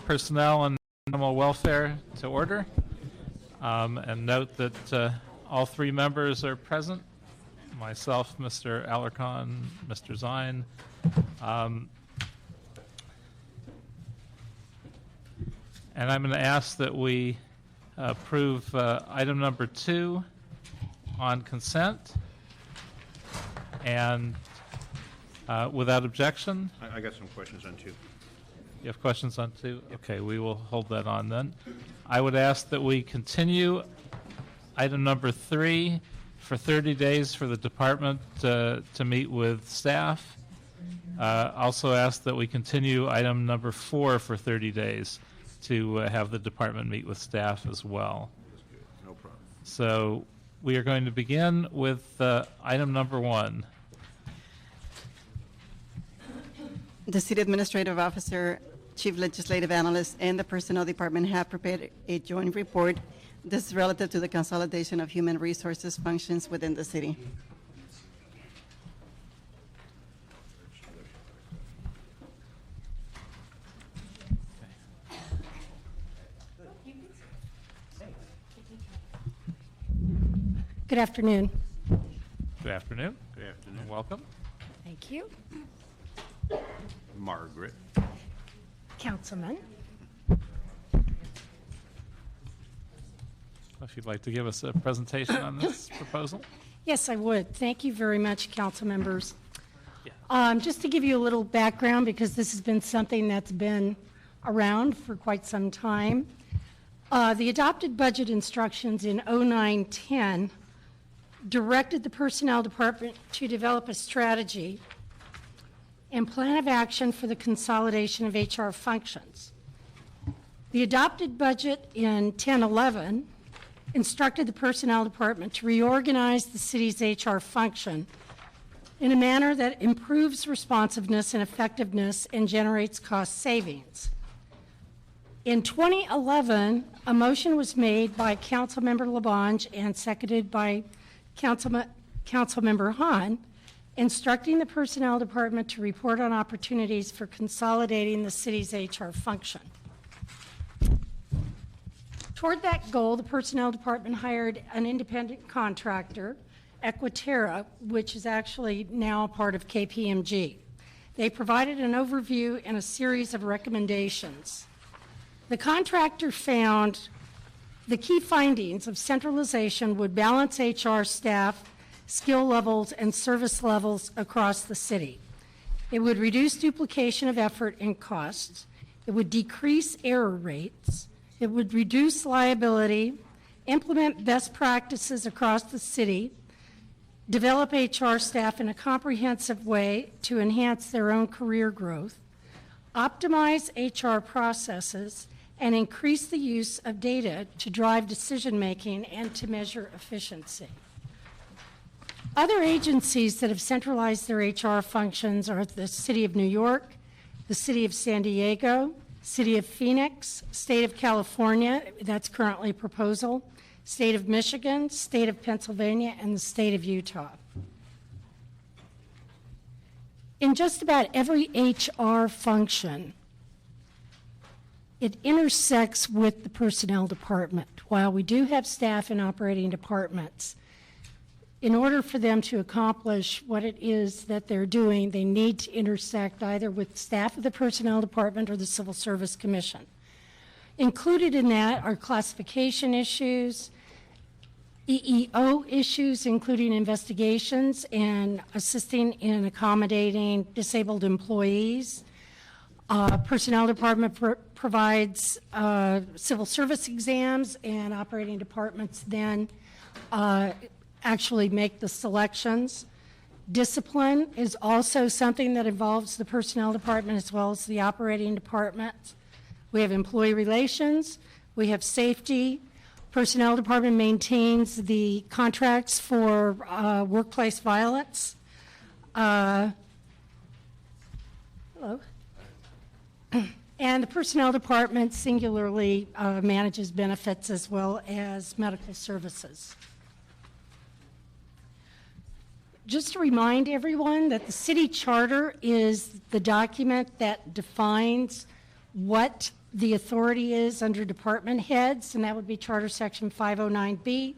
Personnel and Animal Welfare to order. And note that all three members are present. Myself, Mr. Alarcon, Mr. Zine. And I'm going to ask that we approve item number 2 on consent. And without objection. I got some questions on 2. You have questions on 2? Okay, we will hold that on then. I would ask that we continue item number 3 for 30 days for the department to meet with staff. Also ask that we continue item number 4 for 30 days to have the department meet with staff as well. That's good. No problem. So we are going to begin with item number 1. The City Administrative Officer, Chief Legislative Analyst, and the Personnel Department have prepared a joint report. This is relative to the consolidation of human resources functions within the city. Good afternoon. Good afternoon. Good afternoon. And welcome. Thank you. Margaret. Councilman. If you'd like to give us a presentation on this proposal. Yes, I would. Thank you very much, council members. Yeah. Just to give you a little background, because this has been something that's been around for quite some time. The adopted budget instructions in 09-10 directed the Personnel Department to develop a strategy and plan of action for the consolidation of HR functions. The adopted budget in 10-11 instructed the Personnel Department to reorganize the city's HR function in a manner that improves responsiveness and effectiveness and generates cost savings. In 2011, a motion was made by Councilmember Labange and seconded by Councilmember Hahn, instructing the Personnel Department to report on opportunities for consolidating the city's HR function. Toward that goal, the Personnel Department hired an independent contractor, Equiterra, which is actually now a part of KPMG. They provided an overview and a series of recommendations. The contractor found the key findings of centralization would balance HR staff, skill levels, and service levels across the city. It would reduce duplication of effort and costs. It would decrease error rates. It would reduce liability, implement best practices across the city, develop HR staff in a comprehensive way to enhance their own career growth, optimize HR processes, and increase the use of data to drive decision-making and to measure efficiency. Other agencies that have centralized their HR functions are the City of New York, the City of San Diego, City of Phoenix, State of California, that's currently a proposal, State of Michigan, State of Pennsylvania, and the State of Utah. In just about every HR function, it intersects with the Personnel Department. While we do have staff in operating departments, in order for them to accomplish what it is that they're doing, they need to intersect either with staff of the Personnel Department or the Civil Service Commission. Included in that are classification issues, EEO issues, including investigations and assisting in accommodating disabled employees. Personnel Department provides civil service exams, and operating departments then actually make the selections. Discipline is also something that involves the Personnel Department as well as the operating department. We have employee relations, we have safety. Personnel Department maintains the contracts for workplace violence. Hello. And the Personnel Department singularly manages benefits as well as medical services. Just to remind everyone that the city charter is the document that defines what the authority is under department heads, and that would be Charter Section 509B,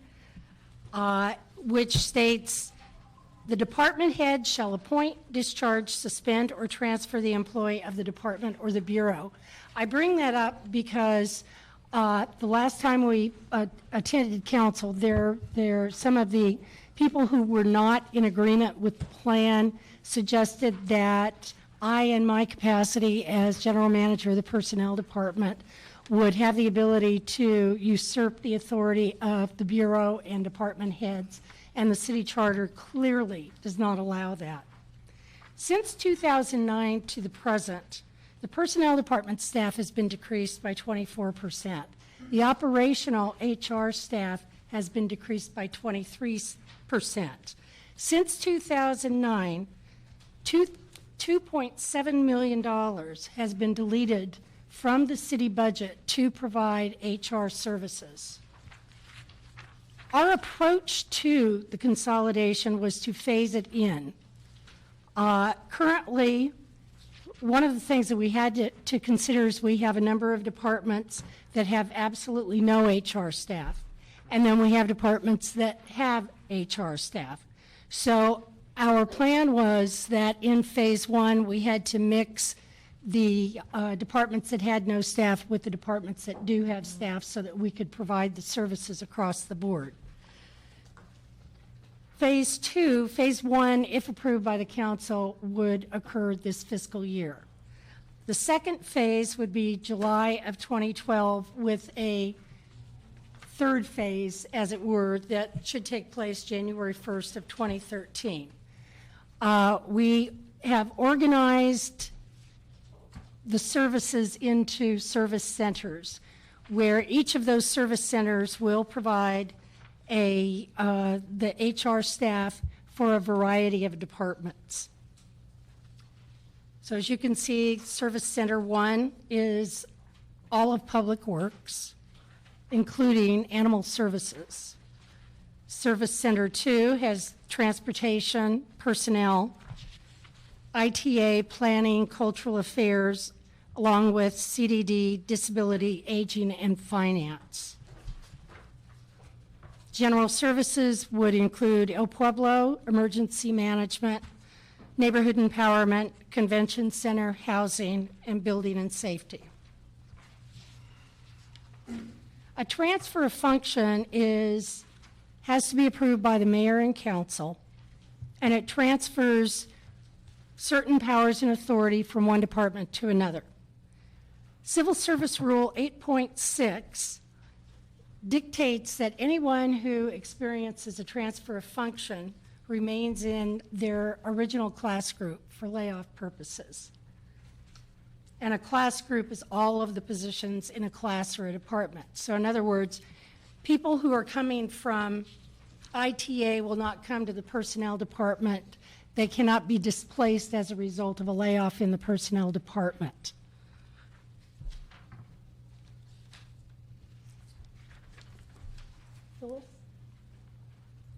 which states the department head shall appoint, discharge, suspend, or transfer the employee of the department or the bureau. I bring that up because the last time we attended council, some of the people who were not in agreement with the plan suggested that I, in my capacity as general manager of the personnel department, would have the ability to usurp the authority of the bureau and department heads, and the city charter clearly does not allow that. Since 2009 to the present, the personnel department staff has been decreased by 24%. The operational HR staff has been decreased by 23%. Since 2009, $2.7 million has been deleted from the city budget to provide HR services. Our approach to the consolidation was to phase it in. Currently, one of the things that we had to consider is we have a number of departments that have absolutely no HR staff, and then we have departments that have HR staff. So our plan was that in phase one, we had to mix the departments that had no staff with the departments that do have staff so that we could provide the services across the board. Phase one, if approved by the council, would occur this fiscal year. The second phase would be July of 2012 with a third phase, as it were, that should take place January 1st of 2013. We have organized the services into service centers, where each of those service centers will provide the HR staff for a variety of departments. So as you can see, Service Center 1 is all of Public Works, including Animal Services. Service Center 2 has Transportation, Personnel, ITA, Planning, Cultural Affairs, along with CDD, Disability, Aging, and Finance. General services would include El Pueblo, Emergency Management, Neighborhood Empowerment, Convention Center, Housing, and Building and Safety. A transfer of function has to be approved by the mayor and council, and it transfers certain powers and authority from one department to another. Civil Service Rule 8.6 dictates that anyone who experiences a transfer of function remains in their original class group for layoff purposes. And a class group is all of the positions in a class or a department. So in other words, people who are coming from ITA will not come to the personnel department. They cannot be displaced as a result of a layoff in the personnel department. Phyllis,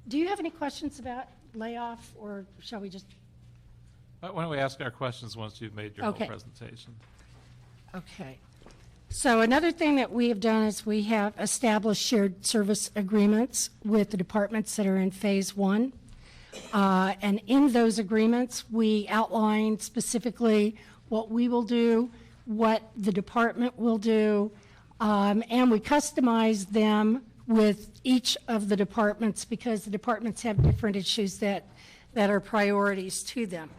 do you have any questions about layoff, or shall we just? Why don't we ask our questions once you've made your Okay. whole presentation? Okay. So another thing that we have done is we have established shared service agreements with the departments that are in phase one. And in those agreements, we outline specifically what we will do, what the department will do, and we customize them with each of the departments because the departments have different issues that are priorities to them.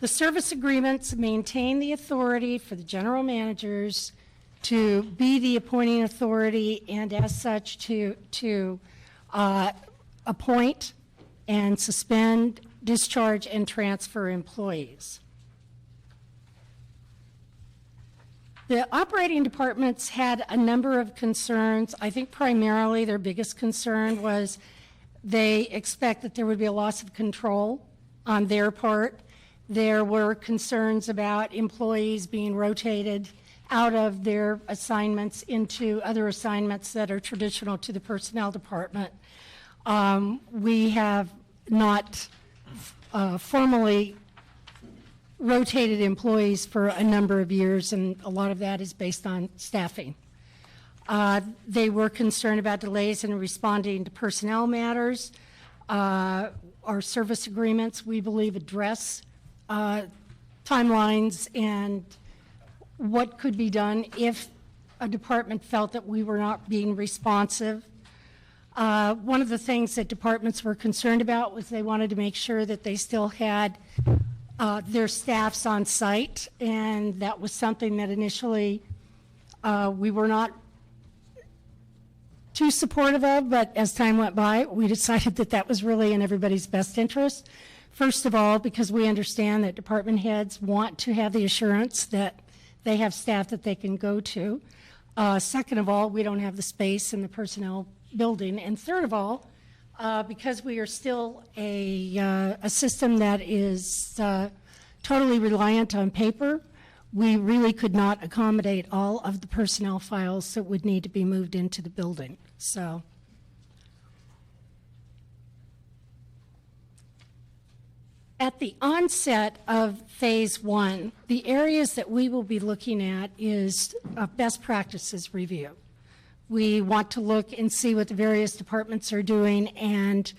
The service agreements maintain the authority for the general managers to be the appointing authority and as such to appoint and suspend, discharge, and transfer employees. The operating departments had a number of concerns. I think primarily their biggest concern was they expect that there would be a loss of control on their part. There were concerns about employees being rotated out of their assignments into other assignments that are traditional to the personnel department. We have not formally rotated employees for a number of years, and a lot of that is based on staffing. They were concerned about delays in responding to personnel matters. Our service agreements, we believe, address timelines and what could be done if a department felt that we were not being responsive. One of the things that departments were concerned about was they wanted to make sure that they still had their staffs on site, and that was something that initially we were not too supportive of, but as time went by, we decided that that was really in everybody's best interest. First of all, because we understand that department heads want to have the assurance that they have staff that they can go to. Second of all, we don't have the space in the personnel building. And third of all, because we are still a system that is totally reliant on paper, we really could not accommodate all of the personnel files that would need to be moved into the building. So, at the onset of phase one, the areas that we will be looking at is a best practices review. We want to look and see what the various departments are doing, and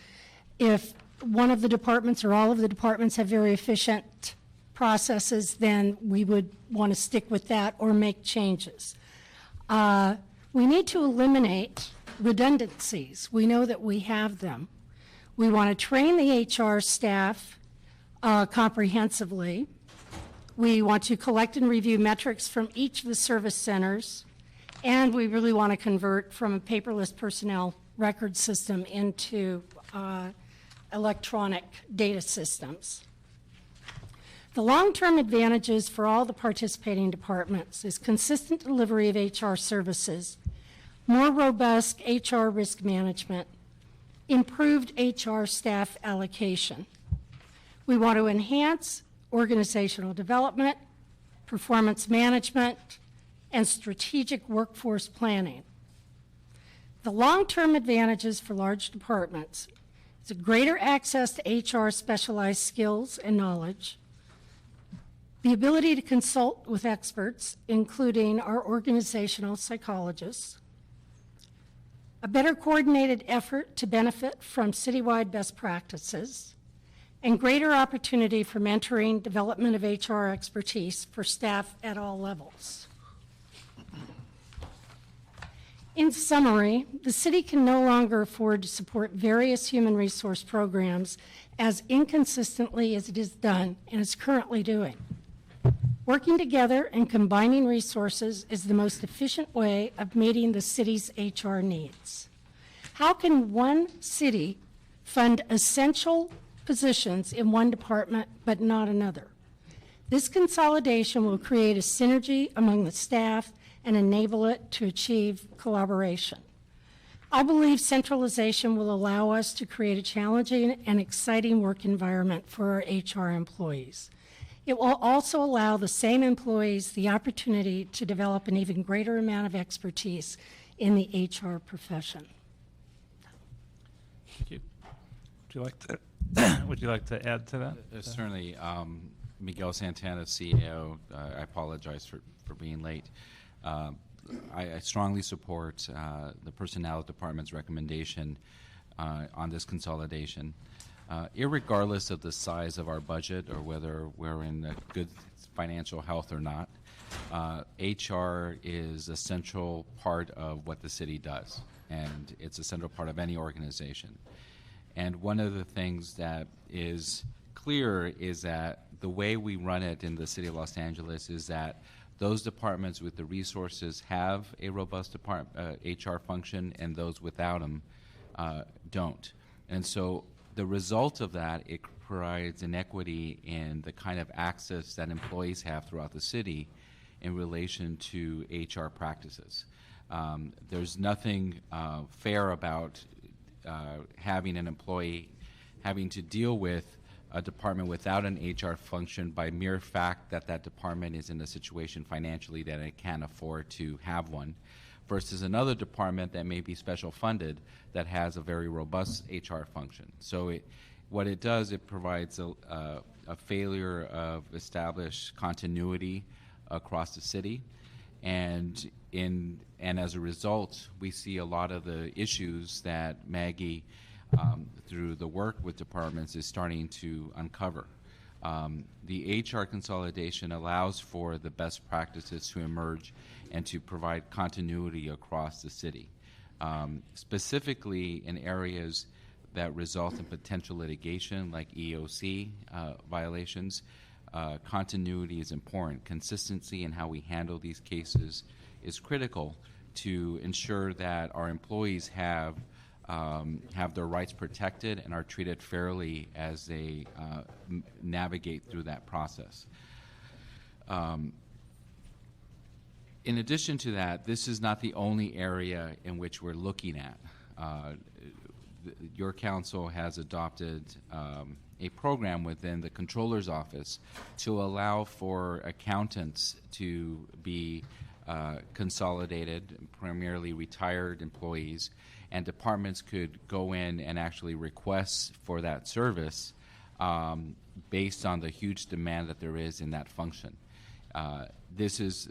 if one of the departments or all of the departments have very efficient processes, then we would want to stick with that or make changes. We need to eliminate redundancies. We know that we have them. We want to train the HR staff comprehensively. We want to collect and review metrics from each of the service centers, and we really want to convert from a paperless personnel record system into electronic data systems. The long-term advantages for all the participating departments is consistent delivery of HR services, more robust HR risk management, improved HR staff allocation. We want to enhance organizational development, performance management, and strategic workforce planning. The long-term advantages for large departments is a greater access to HR specialized skills and knowledge, the ability to consult with experts, including our organizational psychologists, a better coordinated effort to benefit from citywide best practices, and greater opportunity for mentoring, development of HR expertise for staff at all levels. In summary, the city can no longer afford to support various human resource programs as inconsistently as it is done and is currently doing. Working together and combining resources is the most efficient way of meeting the city's HR needs. How can one city fund essential positions in one department but not another? This consolidation will create a synergy among the staff and enable it to achieve collaboration. I believe centralization will allow us to create a challenging and exciting work environment for our HR employees. It will also allow the same employees the opportunity to develop an even greater amount of expertise in the HR profession. Thank you. Would you like to add to that? Certainly. Miguel Santana, CEO. I apologize for being late. I strongly support the Personnel Department's recommendation on this consolidation. Irregardless of the size of our budget or whether we're in a good financial health or not, HR is a central part of what the city does, and it's a central part of any organization. And one of the things that is clear is that the way we run it in the city of Los Angeles is that those departments with the resources have a robust HR function, and those without them don't. And so the result of that, it provides inequity in the kind of access that employees have throughout the city in relation to HR practices. There's nothing fair about having an employee having to deal with a department without an HR function by mere fact that that department is in a situation financially that it can't afford to have one, versus another department that may be special funded that has a very robust HR function. So What it does, it provides a failure of established continuity across the city, and as a result, we see a lot of the issues that Maggie, through the work with departments, is starting to uncover. The HR consolidation allows for the best practices to emerge and to provide continuity across the city, specifically in areas that result in potential litigation like EOC violations. Continuity is important. Consistency in how we handle these cases is critical to ensure that our employees have their rights protected and are treated fairly as they navigate through that process. In addition to that, this is not the only area in which we're looking at. Your council has adopted a program within the Controller's Office to allow for accountants to be consolidated, primarily retired employees, and departments could go in and actually request for that service based on the huge demand that there is in that function. This is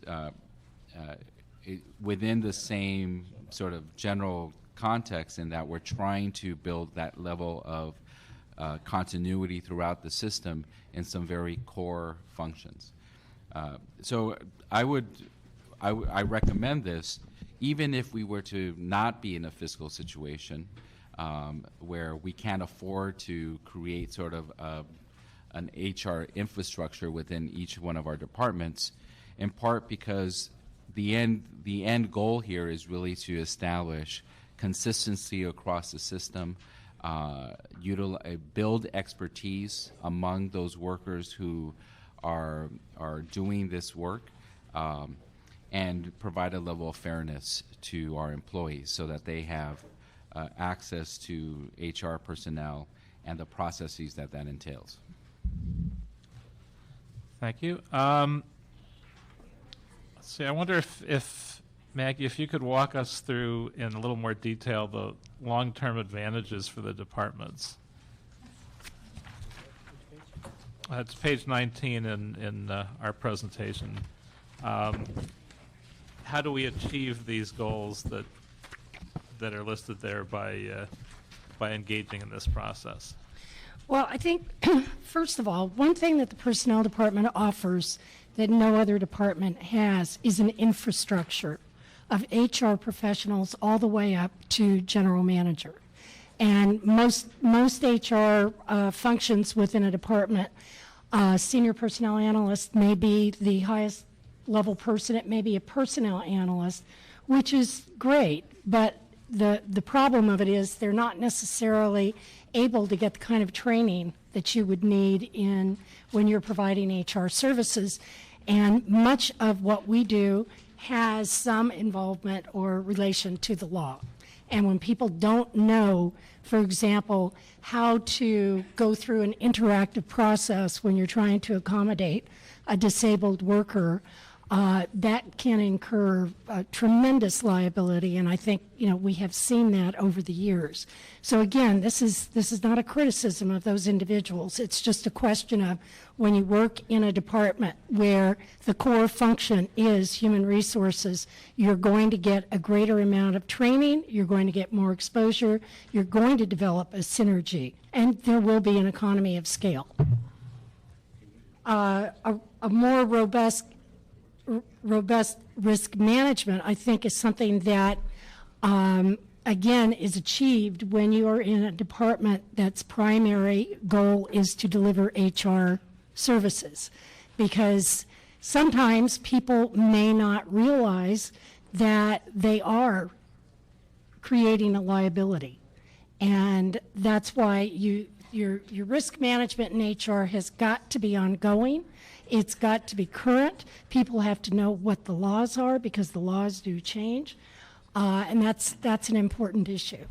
within the same sort of general context in that we're trying to build that level of continuity throughout the system in some very core functions. So I recommend this, even if we were to not be in a fiscal situation where we can't afford to create sort of an HR infrastructure within each one of our departments, in part because the end goal here is really to establish consistency across the system, build expertise among those workers who are doing this work, and provide a level of fairness to our employees so that they have access to HR personnel and the processes that entails. Thank you. Let's see, I wonder if Maggie, if you could walk us through in a little more detail the long-term advantages for the departments. It's page 19 in our presentation. How do we achieve these goals that are listed there by engaging in this process? Well, I think, first of all, one thing that the Personnel Department offers that no other department has is an infrastructure of HR professionals all the way up to general manager. And most HR functions within a department, senior personnel analyst may be the highest level person. It may be a personnel analyst, which is great, but the problem of it is they're not necessarily able to get the kind of training that you would need when you're providing HR services. And much of what we do has some involvement or relation to the law. And when people don't know, for example, how to go through an interactive process when you're trying to accommodate a disabled worker, that can incur tremendous liability, and I think we have seen that over the years. So again, this is not a criticism of those individuals. It's just a question of when you work in a department where the core function is human resources, you're going to get a greater amount of training, you're going to get more exposure, you're going to develop a synergy, and there will be an economy of scale. A more robust risk management, I think, is something that, again, is achieved when you are in a department that's primary goal is to deliver HR services. Because sometimes people may not realize that they are creating a liability. And that's why your risk management in HR has got to be ongoing. It's got to be current. People have to know what the laws are because the laws do change, and that's an important issue.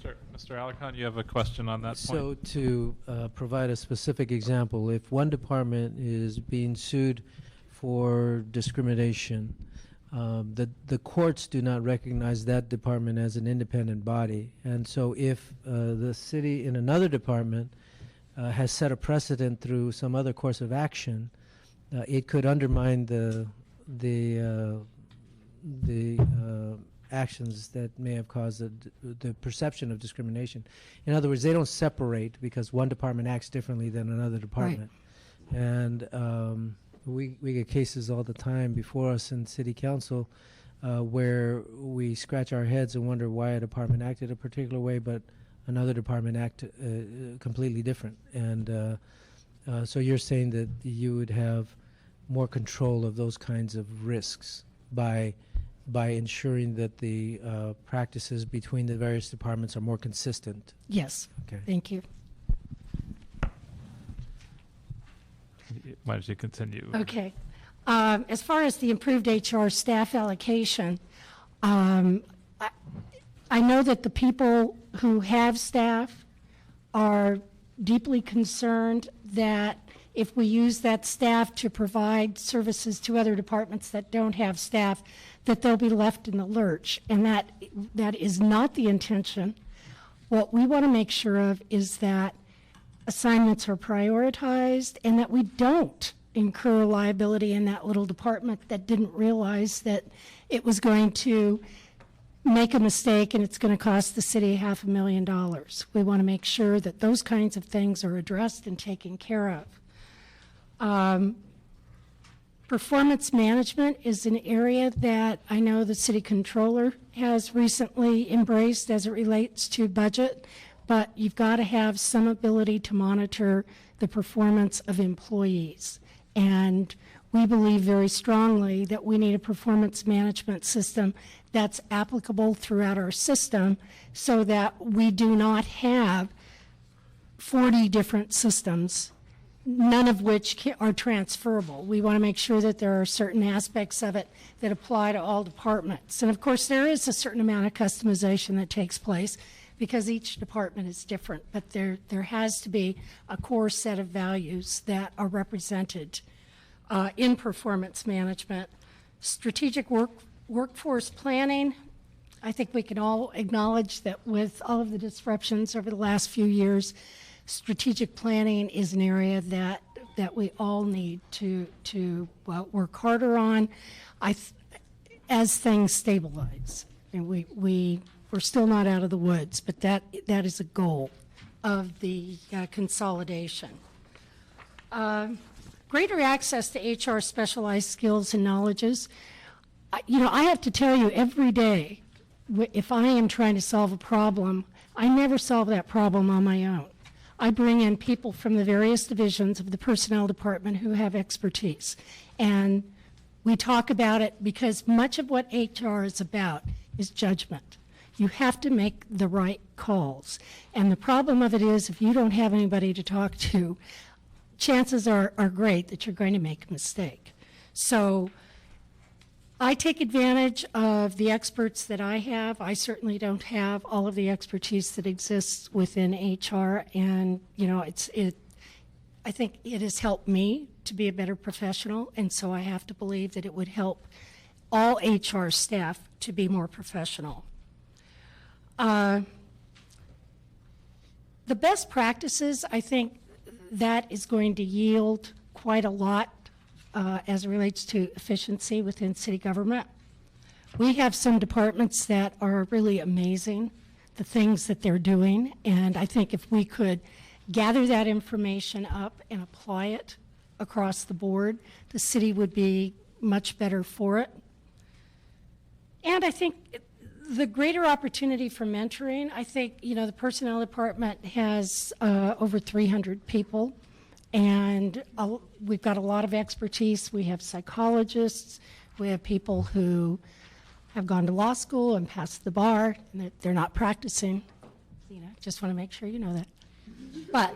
Sure. Mr. Allocation, you have a question on that point? So to provide a specific example, if one department is being sued for discrimination, The courts do not recognize that department as an independent body. And so if the city in another department has set a precedent through some other course of action, it could undermine the actions that may have caused the perception of discrimination. In other words, they don't separate because one department acts differently than another department. Right. And we get cases all the time before us in city council where we scratch our heads and wonder why a department acted a particular way, but another department acted completely different. And so you're saying that you would have more control of those kinds of risks by ensuring that the practices between the various departments are more consistent. Yes. Okay. Thank you. Why don't you continue? Okay. As far as the improved HR staff allocation, I know that the people who have staff are deeply concerned that if we use that staff to provide services to other departments that don't have staff, that they'll be left in the lurch. And that is not the intention. What we want to make sure of is that assignments are prioritized and that we don't incur liability in that little department that didn't realize that it was going to make a mistake and it's going to cost the city $500,000. We want to make sure that those kinds of things are addressed and taken care of. Performance management is an area that I know the city controller has recently embraced as it relates to budget, but you've got to have some ability to monitor the performance of employees. And we believe very strongly that we need a performance management system that's applicable throughout our system so that we do not have 40 different systems, none of which are transferable. We want to make sure that there are certain aspects of it that apply to all departments. And of course, there is a certain amount of customization that takes place because each department is different, but there has to be a core set of values that are represented in performance management. Strategic workforce planning, I think we can all acknowledge that with all of the disruptions over the last few years, strategic planning is an area that we all need to work harder on as things stabilize. And we're still not out of the woods, but that is a goal of the consolidation. Greater access to HR specialized skills and knowledges. I have to tell you, every day, if I am trying to solve a problem, I never solve that problem on my own. I bring in people from the various divisions of the personnel department who have expertise. And we talk about it because much of what HR is about is judgment. You have to make the right calls. And the problem of it is if you don't have anybody to talk to, chances are great that you're going to make a mistake. So I take advantage of the experts that I have. I certainly don't have all of the expertise that exists within HR, and I think it has helped me to be a better professional, and so I have to believe that it would help all HR staff to be more professional. The best practices, I think that is going to yield quite a lot as it relates to efficiency within city government. We have some departments that are really amazing, the things that they're doing, and I think if we could gather that information up and apply it across the board, the city would be much better for it. And I think the greater opportunity for mentoring, I think, the personnel department has over 300 people, and we've got a lot of expertise. We have psychologists, we have people who have gone to law school and passed the bar, and they're not practicing. Just want to make sure you know that. But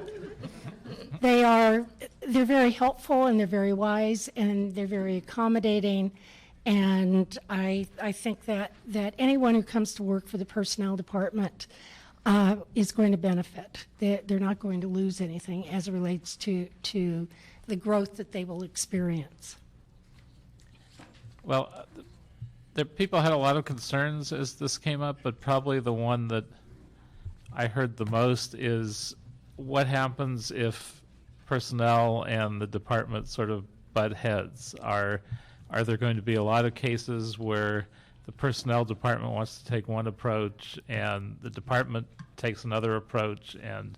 they're very helpful, and they're very wise, and they're very accommodating. And I think that anyone who comes to work for the personnel department is going to benefit. They're not going to lose anything as it relates to the growth that they will experience. Well, people had a lot of concerns as this came up, but probably the one that I heard the most is what happens if personnel and the department sort of butt heads? Are there going to be a lot of cases where the personnel department wants to take one approach and the department takes another approach, and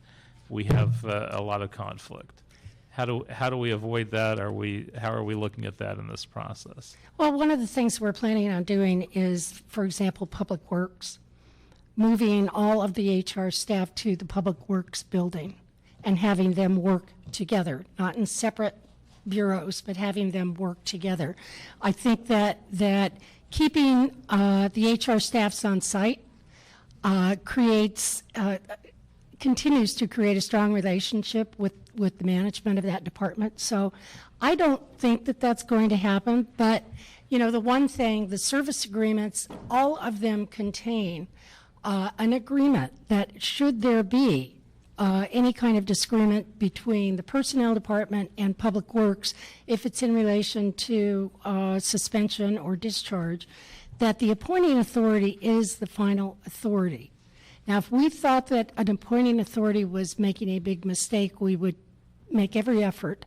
we have a lot of conflict? How do we avoid that? How are we looking at that in this process? Well, one of the things we're planning on doing is, for example, Public Works, moving all of the HR staff to the Public Works building and having them work together, not in separate bureaus, but having them work together. I think that keeping the HR staffs on site continues to create a strong relationship with the management of that department. So I don't think that that's going to happen, but the one thing, the service agreements, all of them contain an agreement that should there be any kind of disagreement between the personnel department and Public Works, if it's in relation to suspension or discharge, that the appointing authority is the final authority. Now, if we thought that an appointing authority was making a big mistake, we would make every effort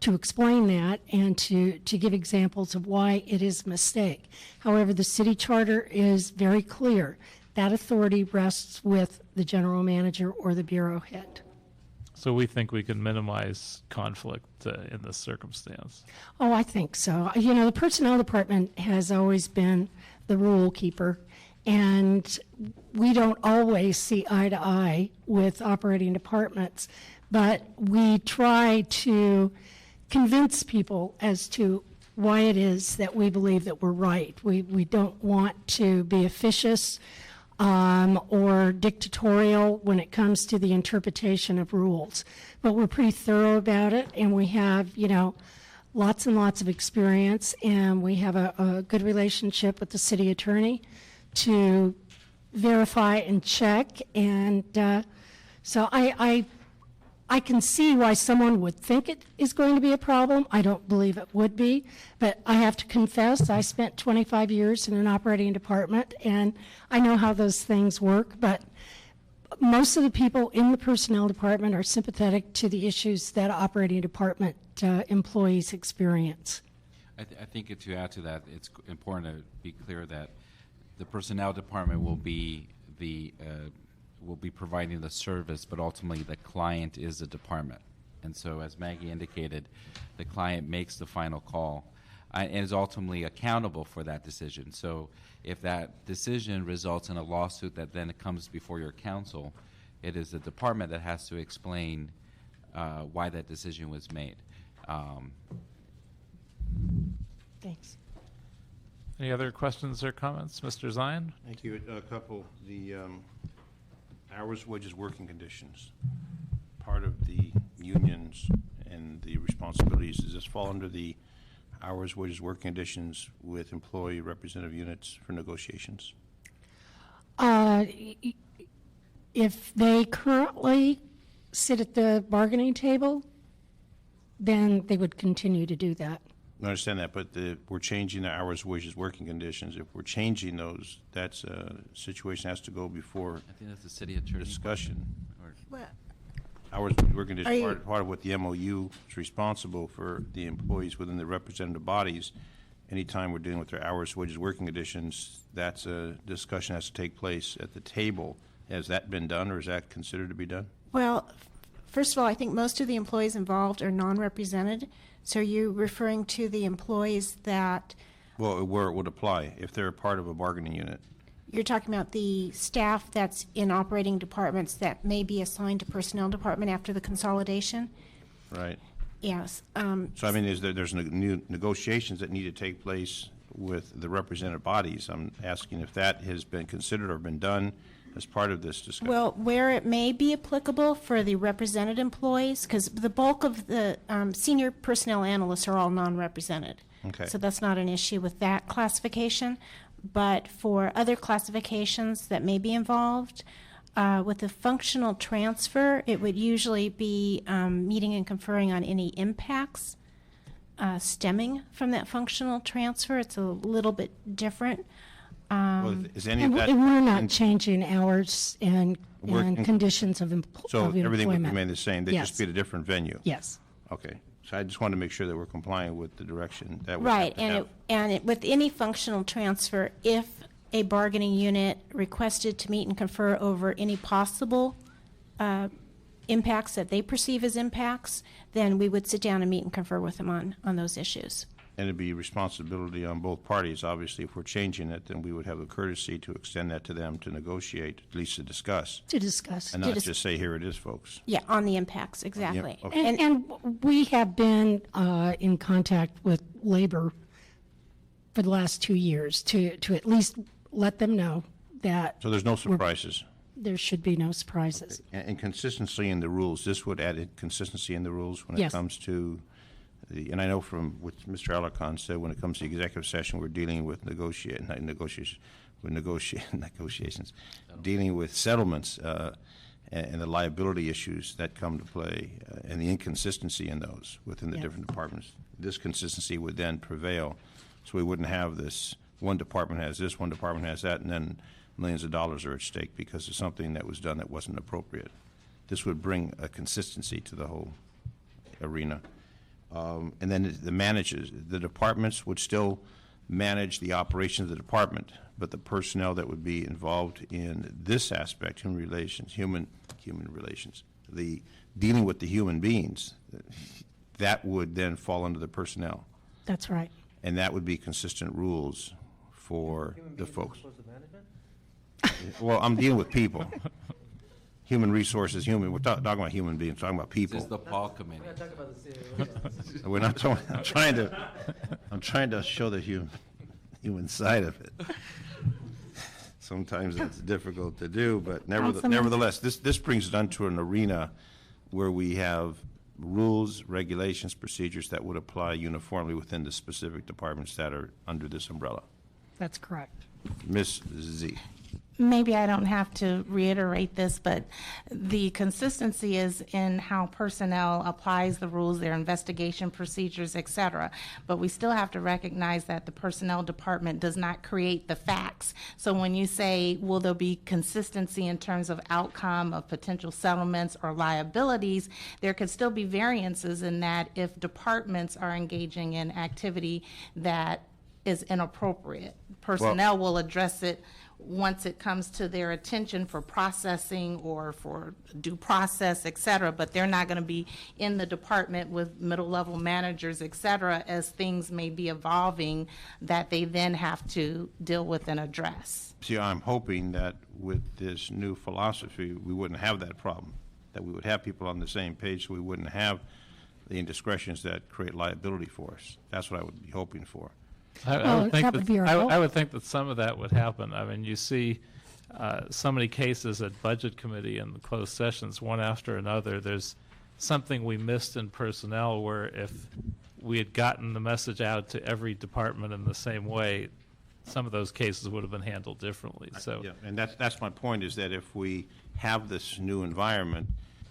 to explain that and to give examples of why it is a mistake. However, the city charter is very clear. That authority rests with the general manager or the bureau head. So we think we can minimize conflict in this circumstance. Oh, I think so. The personnel department has always been the rule keeper, and we don't always see eye to eye with operating departments, but we try to convince people as to why it is that we believe that we're right. We don't want to be officious or dictatorial when it comes to the interpretation of rules. But we're pretty thorough about it, and we have, lots and lots of experience, and we have a good relationship with the city attorney to verify and check. And so I can see why someone would think it is going to be a problem. I don't believe it would be, but I have to confess, I spent 25 years in an operating department, and I know how those things work, but most of the people in the personnel department are sympathetic to the issues that operating department employees experience. I think to add to that, it's important to be clear that the personnel department will be providing the service, but ultimately the client is the department. And so, as Maggie indicated, the client makes the final call and is ultimately accountable for that decision. So if that decision results in a lawsuit that then comes before your council, it is the department that has to explain why that decision was made. Thanks. Any other questions or comments? Mr. Zion? Thank you. A couple. The hours, wages, working conditions, part of the unions and the responsibilities, does this fall under the hours, wages, working conditions with employee representative units for negotiations? If they currently sit at the bargaining table, then they would continue to do that. I understand that, but we're changing the hours, wages, working conditions. If we're changing those, that's a situation has to go before I think that's the city attorney discussion. Well, Hours, working conditions, part of what the MOU is responsible for the employees within the representative bodies. Anytime we're dealing with their hours, wages, working conditions, that's a discussion has to take place at the table. Has that been done, or is that considered to be done? Well, first of all, I think most of the employees involved are non-represented. So are you referring to the employees that... Well, where it would apply, if they're part of a bargaining unit. You're talking about the staff that's in operating departments that may be assigned to personnel department after the consolidation? Right. Yes. So, I mean, there's new negotiations that need to take place with the representative bodies. I'm asking if that has been considered or been done as part of this discussion. Well, where it may be applicable for the represented employees, because the bulk of the senior personnel analysts are all non-represented. Okay. So that's not an issue with that classification. But for other classifications that may be involved, with the functional transfer, it would usually be meeting and conferring on any impacts stemming from that functional transfer. It's a little bit different. Well, is any of And that? we're not changing hours and Working- conditions of So employment. everything would remain the same, they'd just Yes. be at a different venue? Yes. Okay, so I just wanted to make sure that we're complying with the direction that we Right, have to have. with any functional transfer, if a bargaining unit requested to meet and confer over any possible impacts that they perceive as impacts, then we would sit down and meet and confer with them on those issues. And it'd be responsibility on both parties. Obviously, if we're changing it, then we would have the courtesy to extend that to them to negotiate, at least to discuss, To discuss. and not just say, here it is, folks. Yeah, on the impacts, exactly. okay. And we have been in contact with labor for the last 2 years to at least let them know that So there's no surprises. there should be no surprises. And consistency in the rules, this would add consistency in the rules when it Yes. comes to and I know from what Mr. Allocation said, when it comes to executive session, we're dealing with negotiations, dealing with settlements and the liability issues that come to play and the inconsistency in those within the Yes. different departments. This consistency would then prevail, so we wouldn't have this, one department has this, one department has that, and then millions of dollars are at stake because of something that was done that wasn't appropriate. This would bring a consistency to the whole arena. And then the departments would still manage the operations of the department, but the personnel that would be involved in this aspect, human relations, the dealing with the human beings, that would then fall under the personnel. That's right. And that would be consistent rules for the folks. Well, I'm dealing with people. Human resources, we're talking about human beings, talking about This is people. the Paul Committee. We're not talking, I'm trying to show the human side of it. Sometimes it's difficult to do, but nevertheless, this brings it onto an arena where we have rules, regulations, procedures that would apply uniformly within the specific departments that are under this umbrella. That's correct. Ms. Z. Maybe I don't have to reiterate this, but the consistency is in how personnel applies the rules, their investigation procedures, et cetera. But we still have to recognize that the personnel department does not create the facts. So when you say, will there be consistency in terms of outcome of potential settlements or liabilities, there could still be variances in that if departments are engaging in activity that is inappropriate. Personnel will address it once it comes to their attention for processing or for due process, et cetera, but they're not going to be in the department with middle-level managers, et cetera, as things may be evolving that they then have to deal with and address. See, I'm hoping that with this new philosophy, we wouldn't have that problem, that we would have people on the same page, so we wouldn't have the indiscretions that create liability for us. That's what I would be hoping for. Well, that would be our goal. I would think that some of that would happen. I mean, you see so many cases at Budget Committee and the closed sessions, one after another. There's something we missed in personnel where if we had gotten the message out to every department in the same way, some of those cases would have been handled differently. So, Yeah, and that's my point, is that if we have this new environment,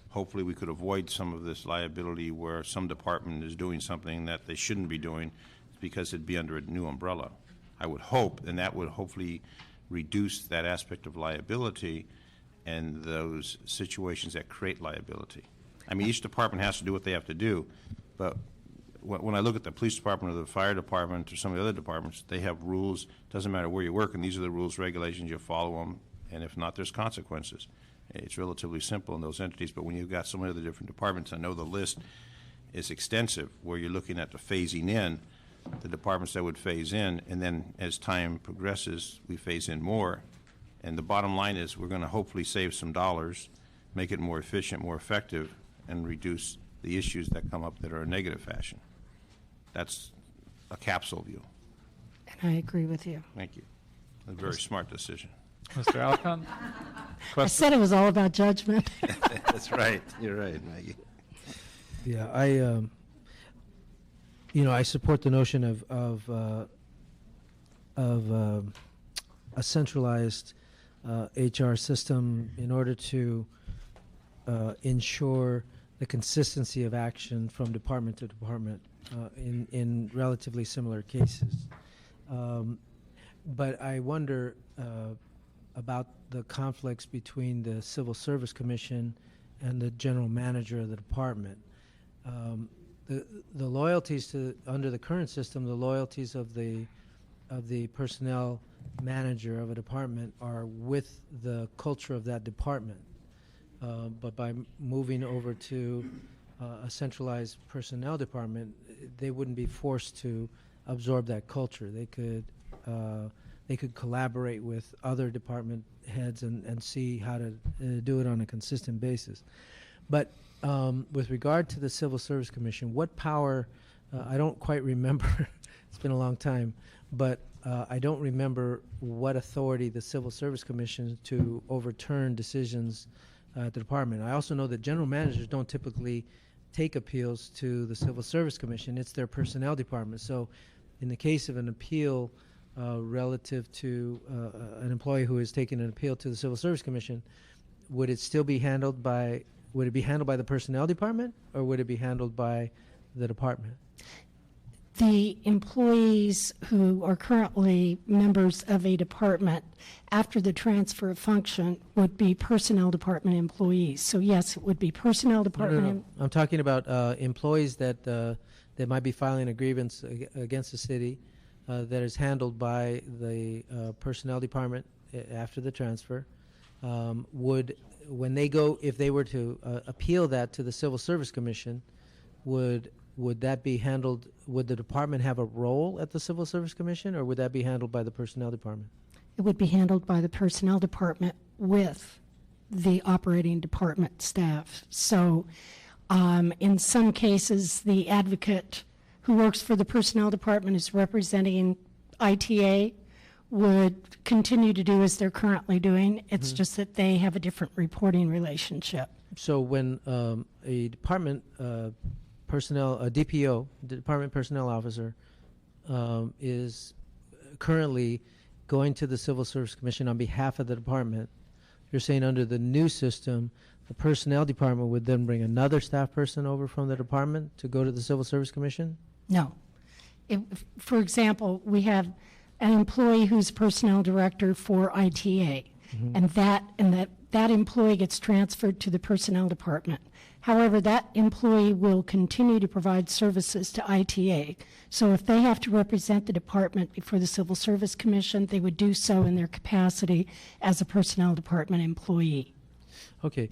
hopefully we could avoid some of this liability where some department is doing something that they shouldn't be doing because it'd be under a new umbrella. I would hope, and that would hopefully reduce that aspect of liability and those situations that create liability. I mean, each department has to do what they have to do, but when I look at the police department or the fire department or some of the other departments, they have rules. Doesn't matter where you work, and these are the rules, regulations, you follow them, and if not, there's consequences. It's relatively simple in those entities, but when you've got so many other different departments, I know the list is extensive, where you're looking at the phasing in, the departments that would phase in, and then as time progresses, we phase in more. And the bottom line is we're going to hopefully save some dollars, make it more efficient, more effective, and reduce the issues that come up that are a negative fashion. That's a capsule view. And I agree with you. Thank you. A very smart decision. Mr. Alcon? I said it was all about judgment. That's right. You're right, Maggie. Yeah, I support the notion of a centralized HR system in order to ensure the consistency of action from department to department. in relatively similar cases. But I wonder about the conflicts between the Civil Service Commission and the general manager of the department. The loyalties under the current system, the loyalties of the personnel manager of a department are with the culture of that department. But by moving over to a centralized personnel department, they wouldn't be forced to absorb that culture. They could collaborate with other department heads and see how to do it on a consistent basis. But with regard to the Civil Service Commission, what power, I don't quite remember, it's been a long time, but I don't remember what authority the Civil Service Commission to overturn decisions at the department. I also know that general managers don't typically take appeals to the Civil Service Commission. It's their personnel department. So in the case of an appeal relative to an employee who is taking an appeal to the Civil Service Commission, would it still be handled by the personnel department, or would it be handled by the department? The employees who are currently members of a department after the transfer of function would be personnel department employees. So yes, it would be personnel department. No. I'm talking about employees that might be filing a grievance against the city that is handled by the personnel department after the transfer. If they were to appeal that to the Civil Service Commission, would that be handled, would the department have a role at the Civil Service Commission, or would that be handled by the personnel department? It would be handled by the personnel department with the operating department staff. So in some cases, the advocate who works for the personnel department is representing ITA would continue to do as they're currently doing. It's just that they have a different reporting relationship. So when a department personnel, a DPO, Department Personnel Officer, is currently going to the Civil Service Commission on behalf of the department, you're saying under the new system, the Personnel Department would then bring another staff person over from the department to go to the Civil Service Commission? No. For example, we have an employee who's personnel director for ITA, and that employee gets transferred to the personnel department. However, that employee will continue to provide services to ITA. So if they have to represent the department before the Civil Service Commission, they would do so in their capacity as a personnel department employee. Okay.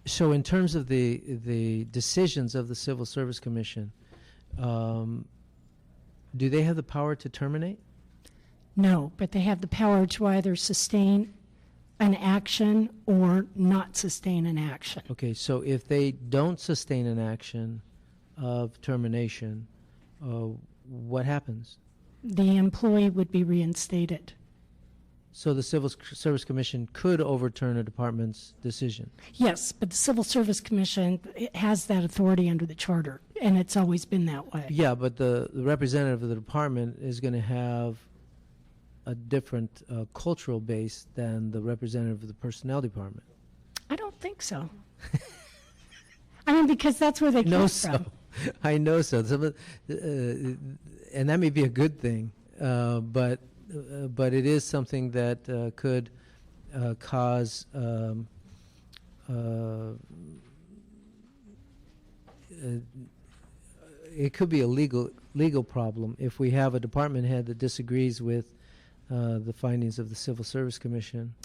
So in terms of the decisions of the Civil Service Commission, do they have the power to terminate? No, but they have the power to either sustain an action or not sustain an action. Okay, so if they don't sustain an action of termination, what happens? The employee would be reinstated. So the Civil Service Commission could overturn a department's decision? Yes, but the Civil Service Commission has that authority under the charter, and it's always been that way. Yeah, but the representative of the department is going to have a different cultural base than the representative of the personnel department. I don't think so. I mean, because that's where they came from. I know so. And that may be a good thing, but it is something that could cause it could be a legal problem if we have a department head that disagrees with the findings of the Civil Service Commission.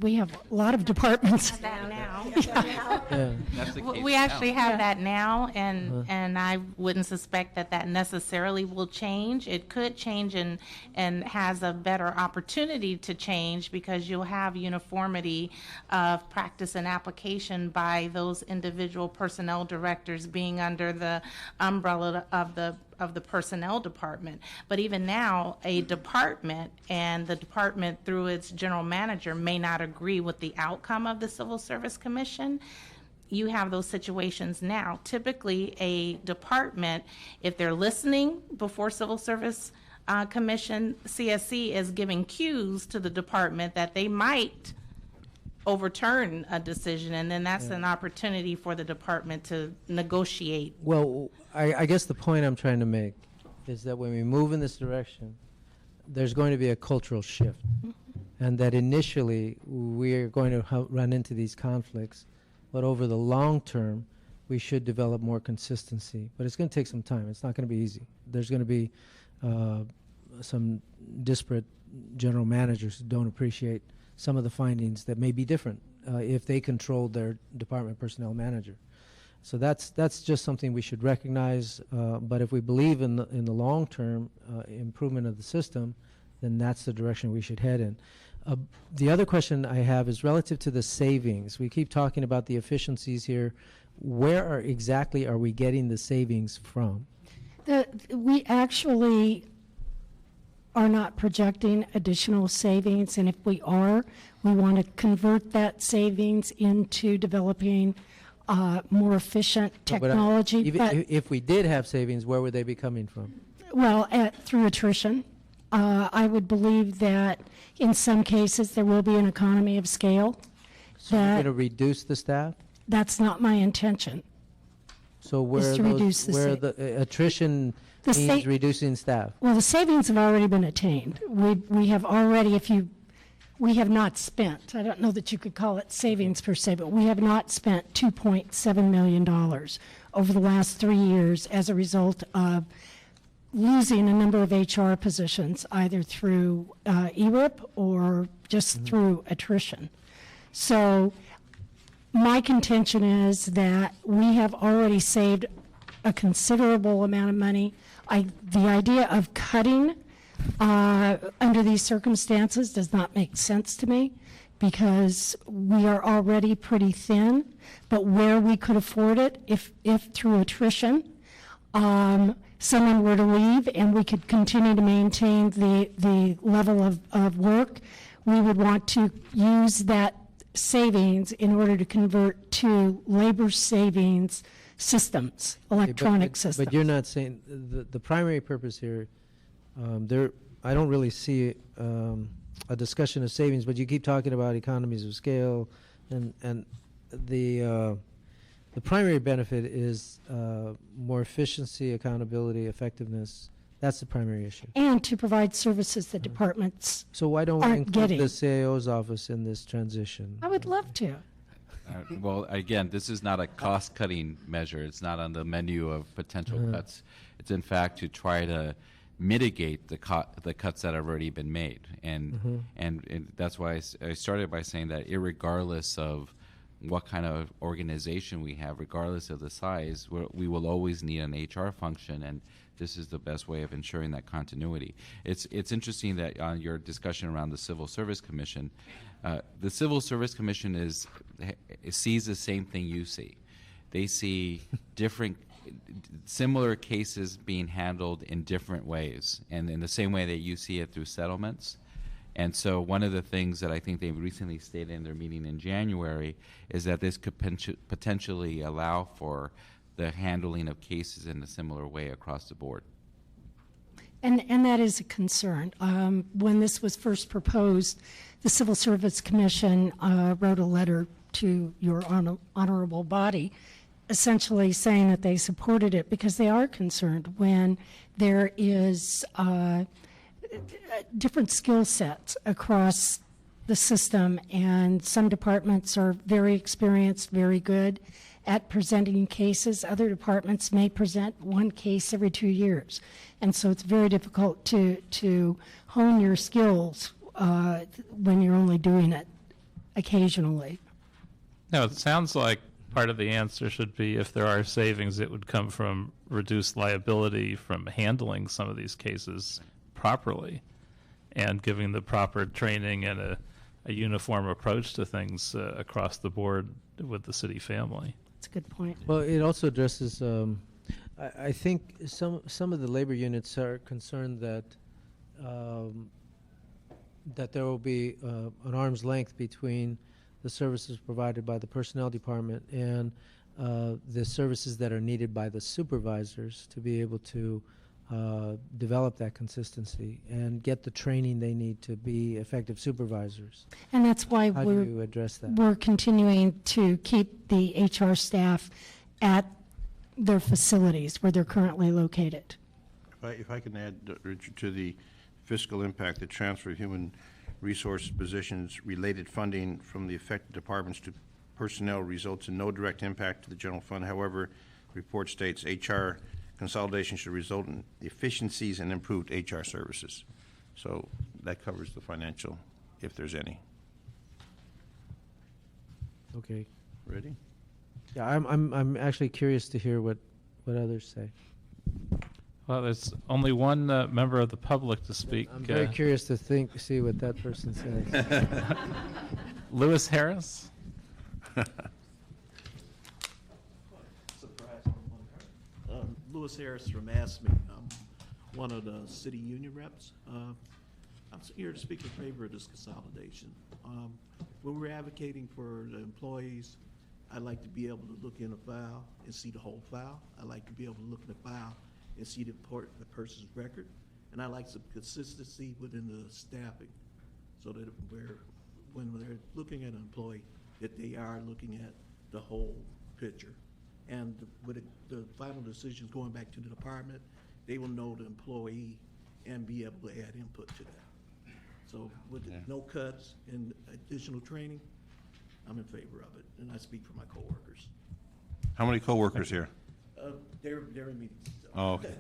We have a lot of departments. That now. Yeah. That's the case We actually now. have that now, and I wouldn't suspect that necessarily will change. It could change and has a better opportunity to change because you'll have uniformity of practice and application by those individual personnel directors being under the umbrella of the personnel department. But even now, a department and the department through its general manager may not agree with the outcome of the Civil Service Commission. You have those situations now. Typically, a department, if they're listening before Civil Service Commission, CSC is giving cues to the department that they might overturn a decision, and then that's an opportunity for the department to negotiate. Well, I guess the point I'm trying to make is that when we move in this direction, there's going to be a cultural shift, and that initially we're going to run into these conflicts, but over the long term, we should develop more consistency. But it's going to take some time. It's not going to be easy. There's going to be some disparate general managers who don't appreciate some of the findings that may be different if they controlled their department personnel manager. So that's just something we should recognize. But if we believe in the long-term improvement of the system, then that's the direction we should head in. The other question I have is relative to the savings. We keep talking about the efficiencies here. Where exactly are we getting the savings from? We actually are not projecting additional savings, and if we are, we want to convert that savings into developing more efficient technology. If we did have savings, where would they be coming from? Well, through attrition. I would believe that in some cases there will be an economy of scale. So we're going to reduce the staff? That's not my intention. So where the attrition means reducing staff? Well, the savings have already been attained. We have already, we have not spent, I don't know that you could call it savings per se, but we have not spent $2.7 million over the last 3 years as a result of losing a number of HR positions, either through ERIP or just through attrition. So my contention is that we have already saved a considerable amount of money. The idea of cutting under these circumstances does not make sense to me, because we are already pretty thin. But where we could afford it, if through attrition, someone were to leave and we could continue to maintain the level of work, we would want to use that savings in order to convert to labor savings systems, electronic systems. But you're not saying the primary purpose here, I don't really see a discussion of savings, but you keep talking about economies of scale, and the primary benefit is more efficiency, accountability, effectiveness. That's the primary issue. And to provide services that departments So why don't we aren't include getting. the CAO's office in this transition? I would love to. Well, again, this is not a cost-cutting measure. It's not on the menu of potential cuts. It's in fact to try to mitigate the cuts that have already been made, and that's why I started by saying that irregardless of what kind of organization we have, regardless of the size, we will always need an HR function, and this is the best way of ensuring that continuity. It's interesting that on your discussion around the Civil Service Commission, the Civil Service Commission sees the same thing you see. They see similar cases being handled in different ways, and in the same way that you see it through settlements. And so one of the things that I think they recently stated in their meeting in January is that this could potentially allow for the handling of cases in a similar way across the board. And that is a concern. When this was first proposed, the Civil Service Commission wrote a letter to your honorable body, essentially saying that they supported it because they are concerned when there is different skill sets across the system, and some departments are very experienced, very good at presenting cases. Other departments may present one case every 2 years, and so it's very difficult to hone your skills when you're only doing it occasionally. No, it sounds like part of the answer should be if there are savings, it would come from reduced liability from handling some of these cases properly and giving the proper training and a uniform approach to things across the board with the city family. That's a good point. Well, it also addresses, I think some of the labor units are concerned that that there will be an arm's length between the services provided by the personnel department and the services that are needed by the supervisors to be able to develop that consistency and get the training they need to be effective supervisors. And that's why How do you address that? we're continuing to keep the HR staff at their facilities where they're currently located. If I can add, Richard, to the fiscal impact, the transfer of human resource positions related funding from the affected departments to personnel results in no direct impact to the general fund. However, the report states HR consolidation should result in efficiencies and improved HR services. So that covers the financial, if there's any. Okay. Ready? Yeah, I'm actually curious to hear what others say. Well, there's only one member of the public to speak. I'm very curious to see what that person says. Lewis Harris? Lewis Harris from ASME. I'm one of the city union reps. I'm here to speak in favor of this consolidation. When we're advocating for the employees, I like to be able to look in a file and see the whole file. I like to be able to look in the file and see the person's record. And I like some consistency within the staffing so that when they're looking at an employee, that they are looking at the whole picture. And with the final decisions going back to the department, they will know the employee and be able to add input to that. So with no cuts and additional training, I'm in favor of it, and I speak for my coworkers. How many coworkers here? They're in meetings. So. Oh, okay.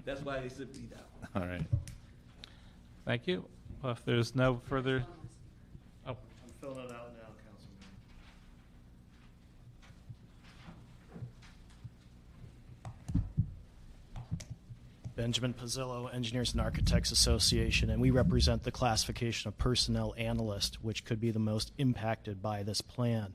That's why they sit me down. All right. Thank you. Well, if there's no further... Oh, I'm filling it out now, Councilman. Benjamin Pizzillo, Engineers and Architects Association, and we represent the classification of personnel analyst, which could be the most impacted by this plan.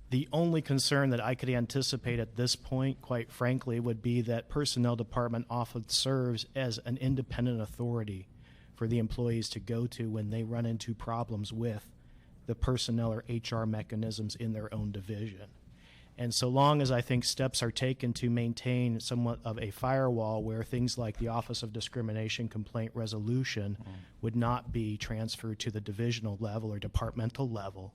The only concern that I could anticipate at this point, quite frankly, would be that personnel department often serves as an independent authority for the employees to go to when they run into problems with the personnel or HR mechanisms in their own division. And so long as I think steps are taken to maintain somewhat of a firewall where things like the Office of Discrimination Complaint Resolution would not be transferred to the divisional level or departmental level,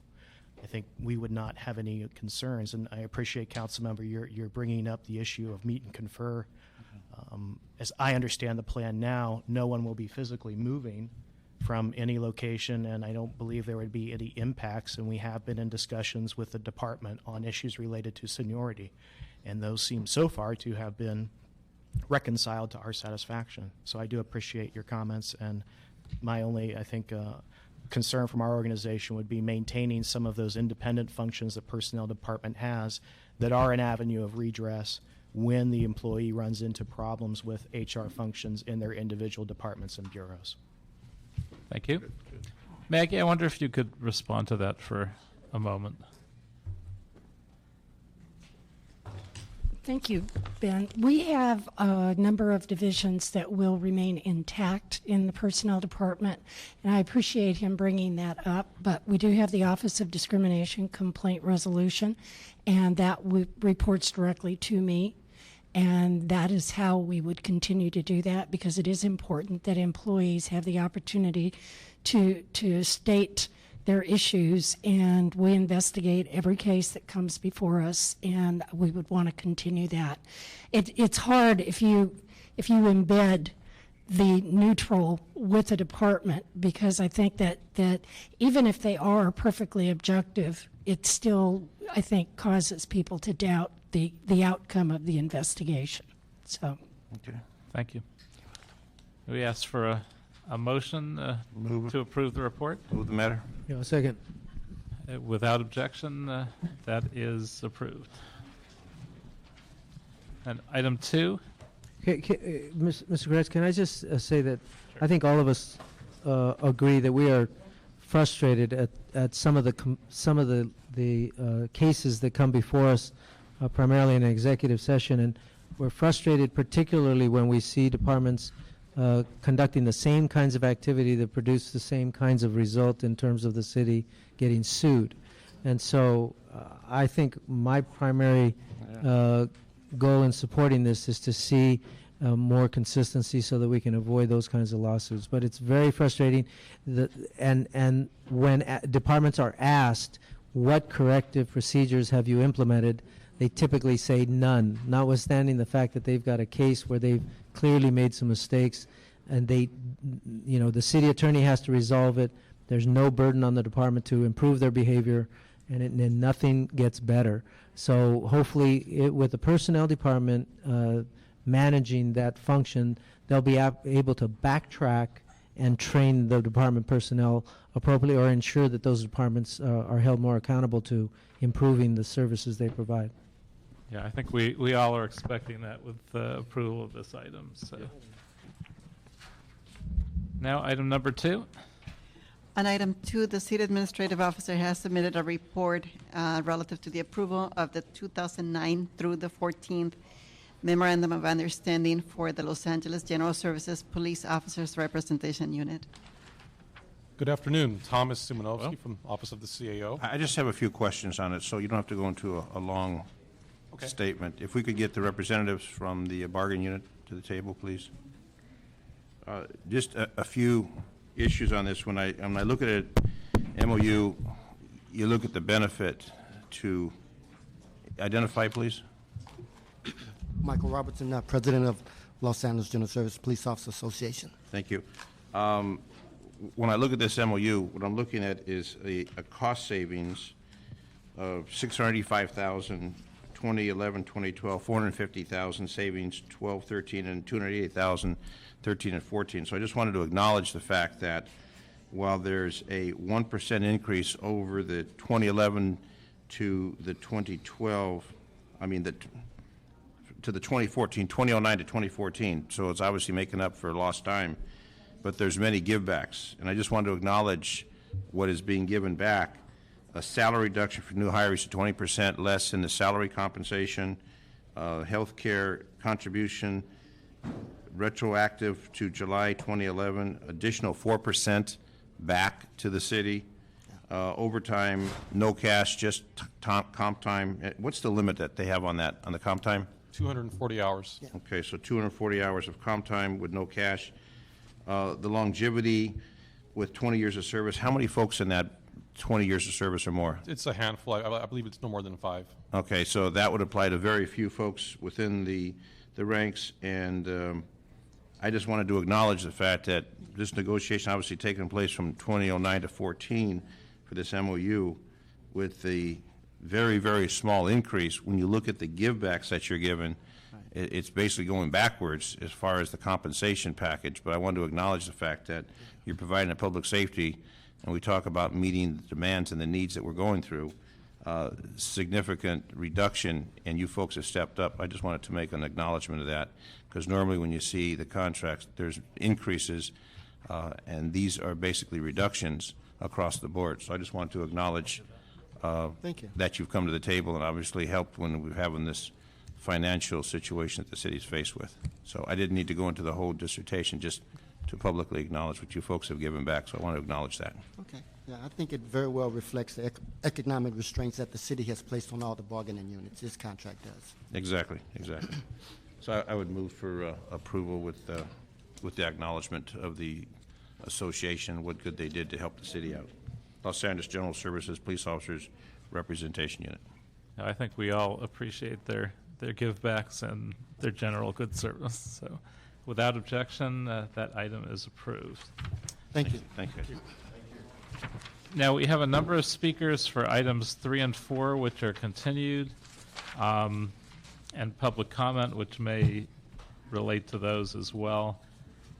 I think we would not have any concerns. And I appreciate, Councilmember, you're bringing up the issue of meet and confer. As I understand the plan now, no one will be physically moving from any location, and I don't believe there would be any impacts, and we have been in discussions with the department on issues related to seniority, and those seem so far to have been reconciled to our satisfaction. So I do appreciate your comments, and my only, I think, concern from our organization would be maintaining some of those independent functions the personnel department has that are an avenue of redress when the employee runs into problems with HR functions in their individual departments and bureaus. thank you. Maggie, I wonder if you could respond to that for a moment. Thank you, Ben. We have a number of divisions that will remain intact in the personnel department, and I appreciate him bringing that up, but we do have the Office of Discrimination Complaint Resolution, and that reports directly to me, and that is how we would continue to do that, because it is important that employees have the opportunity to state their issues, and we investigate every case that comes before us, and we would want to continue that. It's hard if you embed the neutral with a department, because I think that even if they are perfectly objective, it still, I think, causes people to doubt the outcome of the investigation. So, Okay. Thank you. We asked for a motion to approve the report. Move the matter. Yeah, a second. Without objection, that is approved. And item 2, Mr. Gretz, can I just say that I think all of us agree that we are frustrated at some of the cases that come before us, primarily in an executive session, and we're frustrated particularly when we see departments conducting the same kinds of activity that produce the same kinds of result in terms of the city getting sued. And so I think my primary goal in supporting this is to see more consistency so that we can avoid those kinds of lawsuits. But it's very frustrating, and when departments are asked, what corrective procedures have you implemented, they typically say none, notwithstanding the fact that they've got a case where they've clearly made some mistakes, and the city attorney has to resolve it. There's no burden on the department to improve their behavior, and nothing gets better. So hopefully, with the personnel department managing that function, they'll be able to backtrack and train the department personnel appropriately, or ensure that those departments are held more accountable to improving the services they provide. Yeah, I think we all are expecting that with the approval of this item. So now item number 2. On item 2, the city administrative officer has submitted a report relative to the approval of the 2009 through the 14th Memorandum of Understanding for the Los Angeles General Services Police Officers Representation Unit. Good afternoon. Thomas Simonovsky from Office of the CAO. I just have a few questions on it, so you don't have to go into a long statement. If we could get the representatives from the bargaining unit to the table, please. Just a few issues on this. When I look at it, MOU, you look at the benefit to identify, please. Michael Robertson, President of Los Angeles General Service Police Officer Association. Thank you. When I look at this MOU, what I'm looking at is a cost savings of $685,000, 2011, 2012, $450,000 savings, 12, 13, and $288,000, 13 and 14. So I just wanted to acknowledge the fact that while there's a 1% increase over the 2011 to the 2012, to the 2014, 2009 to 2014, so it's obviously making up for lost time, but there's many givebacks. And I just wanted to acknowledge what is being given back. A salary reduction for new hires to 20% less in the salary compensation, health care contribution, retroactive to July 2011, additional 4% back to the city, overtime, no cash, just comp time. What's the limit that they have on that, on the comp time? 240 hours. Yeah. Okay, so 240 hours of comp time with no cash. The longevity with 20 years of service, how many folks in that 20 years of service or more? It's a handful. I believe it's no more than 5. Okay, so that would apply to very few folks within the ranks, and I just wanted to acknowledge the fact that this negotiation obviously taking place from 2009 to 14 for this MOU with the very, very small increase. When you look at the givebacks that you're given, it's basically going backwards as far as the compensation package. But I wanted to acknowledge the fact that you're providing a public safety, and we talk about meeting the demands and the needs that we're going through. Significant reduction, and you folks have stepped up. I just wanted to make an acknowledgement of that, because normally when you see the contracts, there's increases, and these are basically reductions across the board. So I just wanted to acknowledge Thank you. that you've come to the table and obviously helped when we're having this financial situation that the city's faced with. So I didn't need to go into the whole dissertation, just to publicly acknowledge what you folks have given back. So I want to acknowledge that. Okay. Yeah, I think it very well reflects the economic restraints that the city has placed on all the bargaining units. This contract does. Exactly, exactly. So I would move for approval with the acknowledgement of the association, what good they did to help the city out. Los Angeles General Services Police Officers Representation Unit. I think we all appreciate their givebacks and their general good service. So without objection, that item is approved. Thank you. Thank you. Now, we have a number of speakers for items 3 and 4, which are continued, and public comment, which may relate to those as well.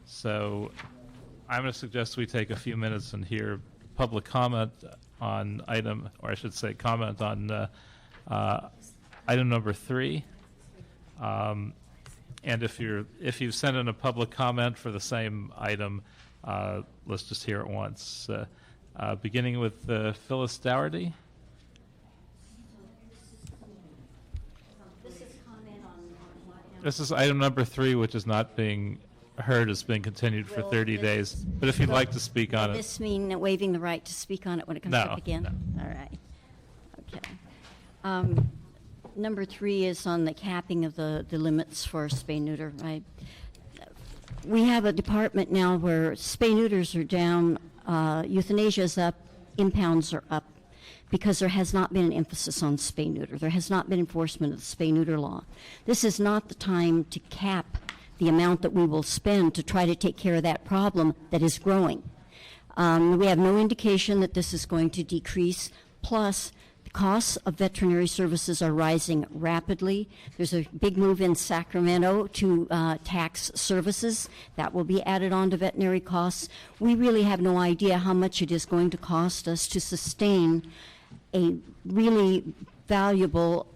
So I'm going to suggest we take a few minutes and hear public comment on item, or I should say comment on item number 3. And if you've sent in a public comment for the same item, let's just hear it once. Beginning with Phyllis Dougherty. This is item number 3, which is not being heard, is being continued for 30 days. But if you'd like to speak on it. Does this mean waiving the right to speak on it when it comes up again? No. All right. Okay. Number 3 is on the capping of the limits for spay-neuter, right? We have a department now where spay-neuters are down, euthanasia is up, impounds are up, because there has not been an emphasis on spay-neuter. There has not been enforcement of the spay-neuter law. This is not the time to cap the amount that we will spend to try to take care of that problem that is growing. We have no indication that this is going to decrease, plus the costs of veterinary services are rising rapidly. There's a big move in Sacramento to tax services. That will be added on to veterinary costs. We really have no idea how much it is going to cost us to sustain a really valuable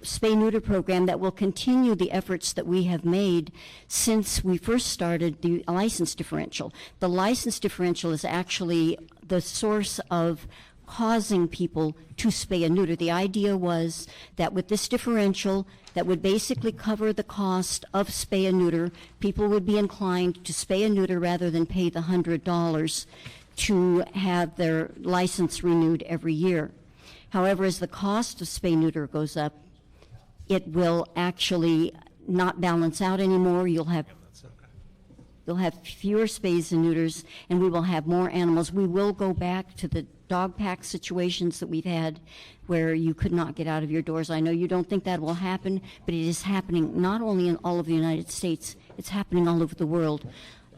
spay-neuter program that will continue the efforts that we have made since we first started the license differential. The license differential is actually the source of causing people to spay and neuter. The idea was that with this differential that would basically cover the cost of spay and neuter, people would be inclined to spay and neuter rather than pay the $100 to have their license renewed every year. However, as the cost of spay-neuter goes up, it will actually not balance out anymore. You'll have fewer spays and neuters, and we will have more animals. We will go back to the dog pack situations that we've had where you could not get out of your doors. I know you don't think that will happen, but it is happening not only in all of the United States, it's happening all over the world.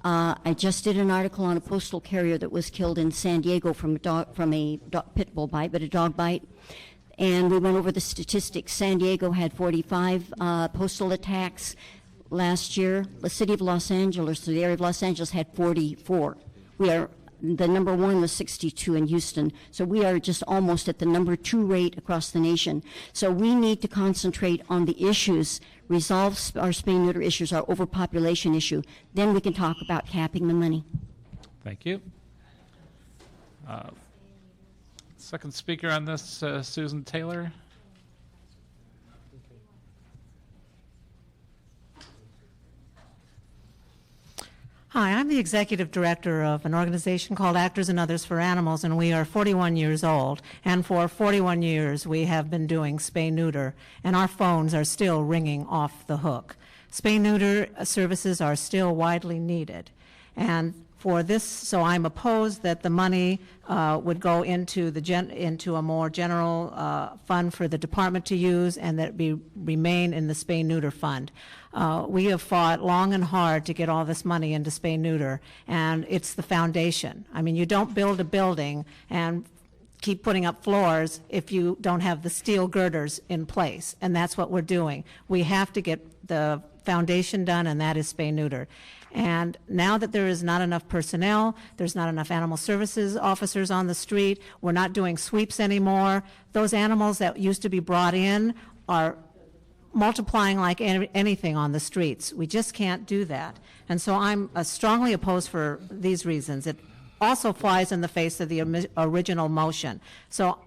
I just did an article on a postal carrier that was killed in San Diego from a pit bull bite, but a dog bite. And we went over the statistics. San Diego had 45 postal attacks last year. The city of Los Angeles, the area of Los Angeles, had 44. The number 1 was 62 in Houston. So we are just almost at the number 2 rate across the nation. So we need to concentrate on the issues, resolve our spay-neuter issues, our overpopulation issue. Then we can talk about capping the money. Thank you. Second speaker on this, Susan Taylor. Hi, I'm the executive director of an organization called Actors and Others for Animals, and we are 41 years old. And for 41 years, we have been doing spay-neuter, and our phones are still ringing off the hook. Spay-neuter services are still widely needed. And for this, so I'm opposed that the money would go into a more general fund for the department to use, and that it remain in the spay-neuter fund. We have fought long and hard to get all this money into spay-neuter, and it's the foundation. I mean, you don't build a building and keep putting up floors if you don't have the steel girders in place, and that's what we're doing. We have to get the foundation done, and that is spay-neuter. And now that there is not enough personnel, there's not enough animal services officers on the street, we're not doing sweeps anymore, those animals that used to be brought in are multiplying like anything on the streets. We just can't do that. And so I'm strongly opposed for these reasons. It also flies in the face of the original motion. So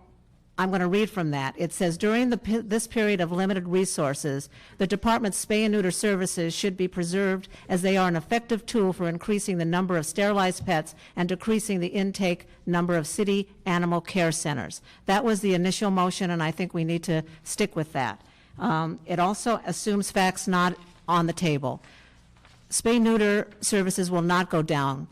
I'm going to read from that. It says, during this period of limited resources, the department's spay and neuter services should be preserved as they are an effective tool for increasing the number of sterilized pets and decreasing the intake number of city animal care centers. That was the initial motion, and I think we need to stick with that. It also assumes facts not on the table. Spay-neuter services will not go down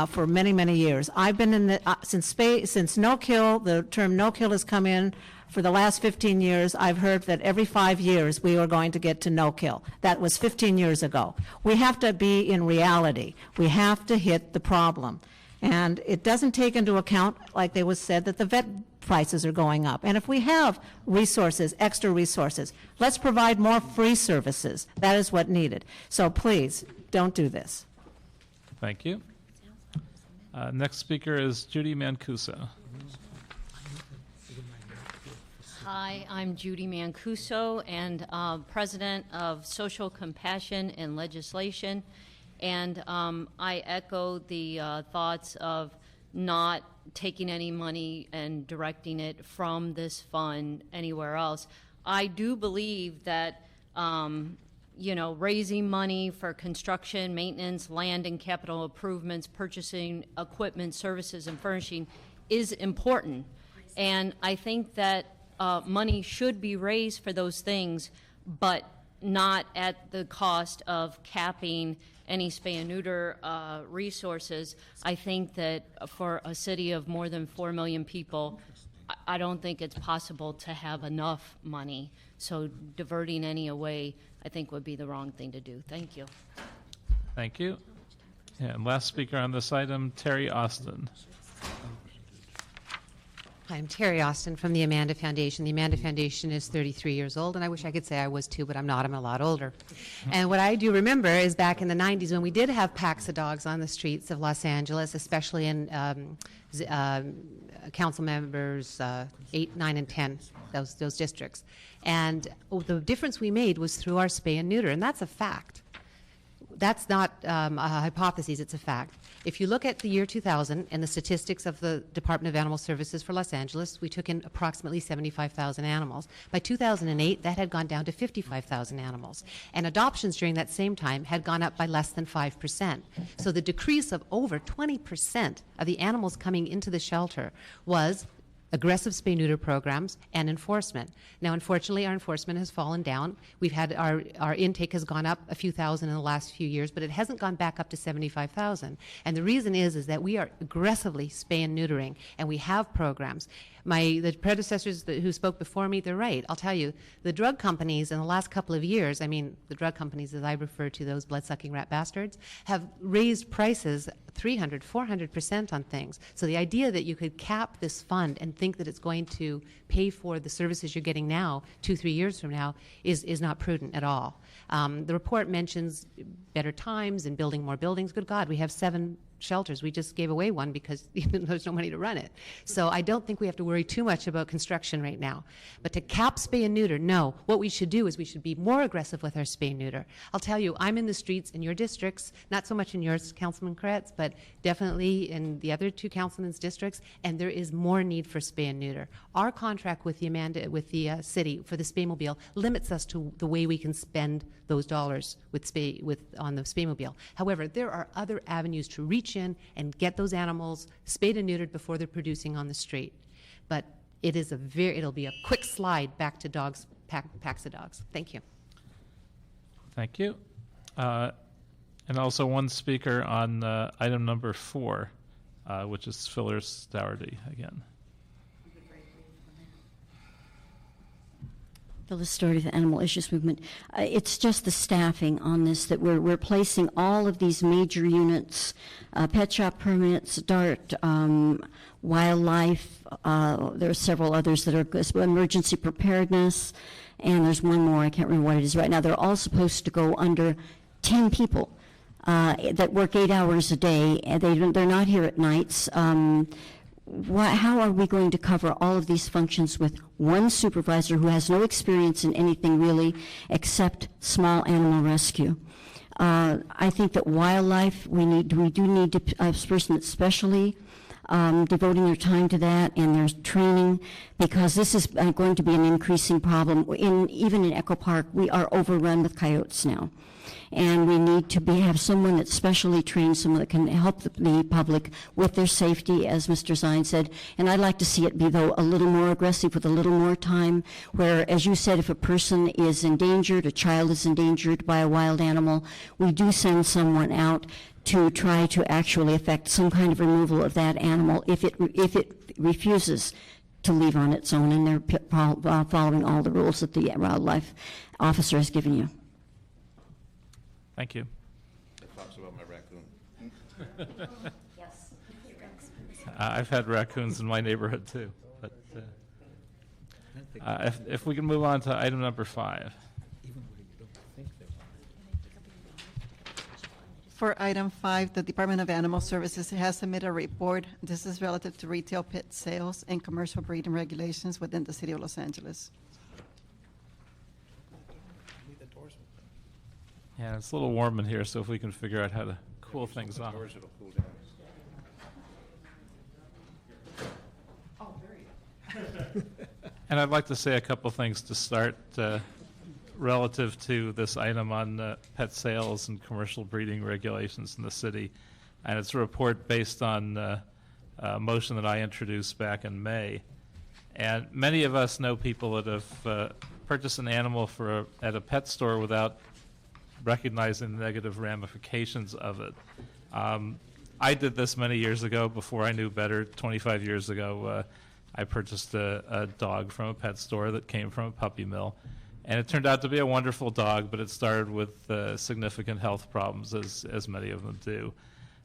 for many, many years. I've been in the, since no-kill, the term no-kill has come in for the last 15 years. I've heard that every 5 years we are going to get to no-kill. That was 15 years ago. We have to be in reality. We have to hit the problem. And it doesn't take into account, like they was said, that the vet prices are going up. And if we have resources, extra resources, let's provide more free services. That is what needed. So please, don't do this. Thank you. Next speaker is Judy Mancuso. Hi, I'm Judy Mancuso, and President of Social Compassion and Legislation. And I echo the thoughts of not taking any money and directing it from this fund anywhere else. I do believe that raising money for construction, maintenance, land and capital improvements, purchasing equipment, services, and furnishing is important. And I think that money should be raised for those things, but not at the cost of capping any spay and neuter resources. I think that for a city of more than 4 million people, I don't think it's possible to have enough money. So diverting any away, I think, would be the wrong thing to do. Thank you. Thank you. And last speaker on this item, Terry Austin. Hi, I'm Terry Austin from the Amanda Foundation. The Amanda Foundation is 33 years old, and I wish I could say I was too, but I'm not. I'm a lot older. And what I do remember is back in the 90s when we did have packs of dogs on the streets of Los Angeles, especially in council members 8, 9, and 10, those districts. And the difference we made was through our spay and neuter, and that's a fact. That's not a hypothesis, it's a fact. If you look at the year 2000 and the statistics of the Department of Animal Services for Los Angeles, we took in approximately 75,000 animals. By 2008, that had gone down to 55,000 animals. And adoptions during that same time had gone up by less than 5%. So the decrease of over 20% of the animals coming into the shelter was aggressive spay-neuter programs and enforcement. Now, unfortunately, our enforcement has fallen down. We've had our intake has gone up a few thousand in the last few years, but it hasn't gone back up to 75,000. And the reason is that we are aggressively spay and neutering, and we have programs. The predecessors who spoke before me, they're right. I'll tell you, the drug companies in the last couple of years, I mean, the drug companies, as I refer to those blood-sucking rat bastards, have raised prices 300, 400% on things. So the idea that you could cap this fund and think that it's going to pay for the services you're getting now, 2-3 years from now, is not prudent at all. The report mentions better times and building more buildings. Good God, we have 7 shelters. We just gave away one because there's no money to run it. So I don't think we have to worry too much about construction right now. But to cap spay and neuter, no. What we should do is we should be more aggressive with our spay and neuter. I'll tell you, I'm in the streets in your districts, not so much in yours, Councilman Kretz, but definitely in the other 2 councilmen's districts, and there is more need for spay and neuter. Our contract with the city for the Spaymobile limits us to the way we can spend those dollars on the Spaymobile. However, there are other avenues to reach in and get those animals spayed and neutered before they're producing on the street. But it'll be a quick slide back to dogs, packs of dogs. Thank you. Thank you. And also one speaker on item number 4, which is Phyllis Dougherty again. Phyllis Dougherty, the Animal Issues Movement. It's just the staffing on this that we're placing all of these major units, pet shop permits, DART, wildlife. There are several others that are emergency preparedness, and there's one more. I can't remember what it is right now. They're all supposed to go under 10 people that work 8 hours a day. And they're not here at nights. How are we going to cover all of these functions with one supervisor who has no experience in anything really except small animal rescue? I think that wildlife, we do need a person that's specially devoting their time to that and their training, because this is going to be an increasing problem. Even in Echo Park, we are overrun with coyotes now. And we need to have someone that's specially trained, someone that can help the public with their safety, as Mr. Zine said. And I'd like to see it be, though, a little more aggressive with a little more time, where, as you said, if a person is endangered, a child is endangered by a wild animal, we do send someone out to try to actually effect some kind of removal of that animal if it refuses to leave on its own, and they're following all the rules that the wildlife officer has given you. Thank you. It talks about my raccoon. Yes. I've had raccoons in my neighborhood too. But if we can move on to item number 5. For item 5, the Department of Animal Services has submitted a report. This is relative to retail pet sales and commercial breeding regulations within the city of Los Angeles. Yeah, it's a little warm in here, so if we can figure out how to cool things off. It'll cool down. And I'd like to say a couple things to start relative to this item on pet sales and commercial breeding regulations in the city. And it's a report based on a motion that I introduced back in May. And many of us know people that have purchased an animal at a pet store without recognizing the negative ramifications of it. I did this many years ago before I knew better. 25 years ago, I purchased a dog from a pet store that came from a puppy mill. And it turned out to be a wonderful dog, but it started with significant health problems, as many of them do,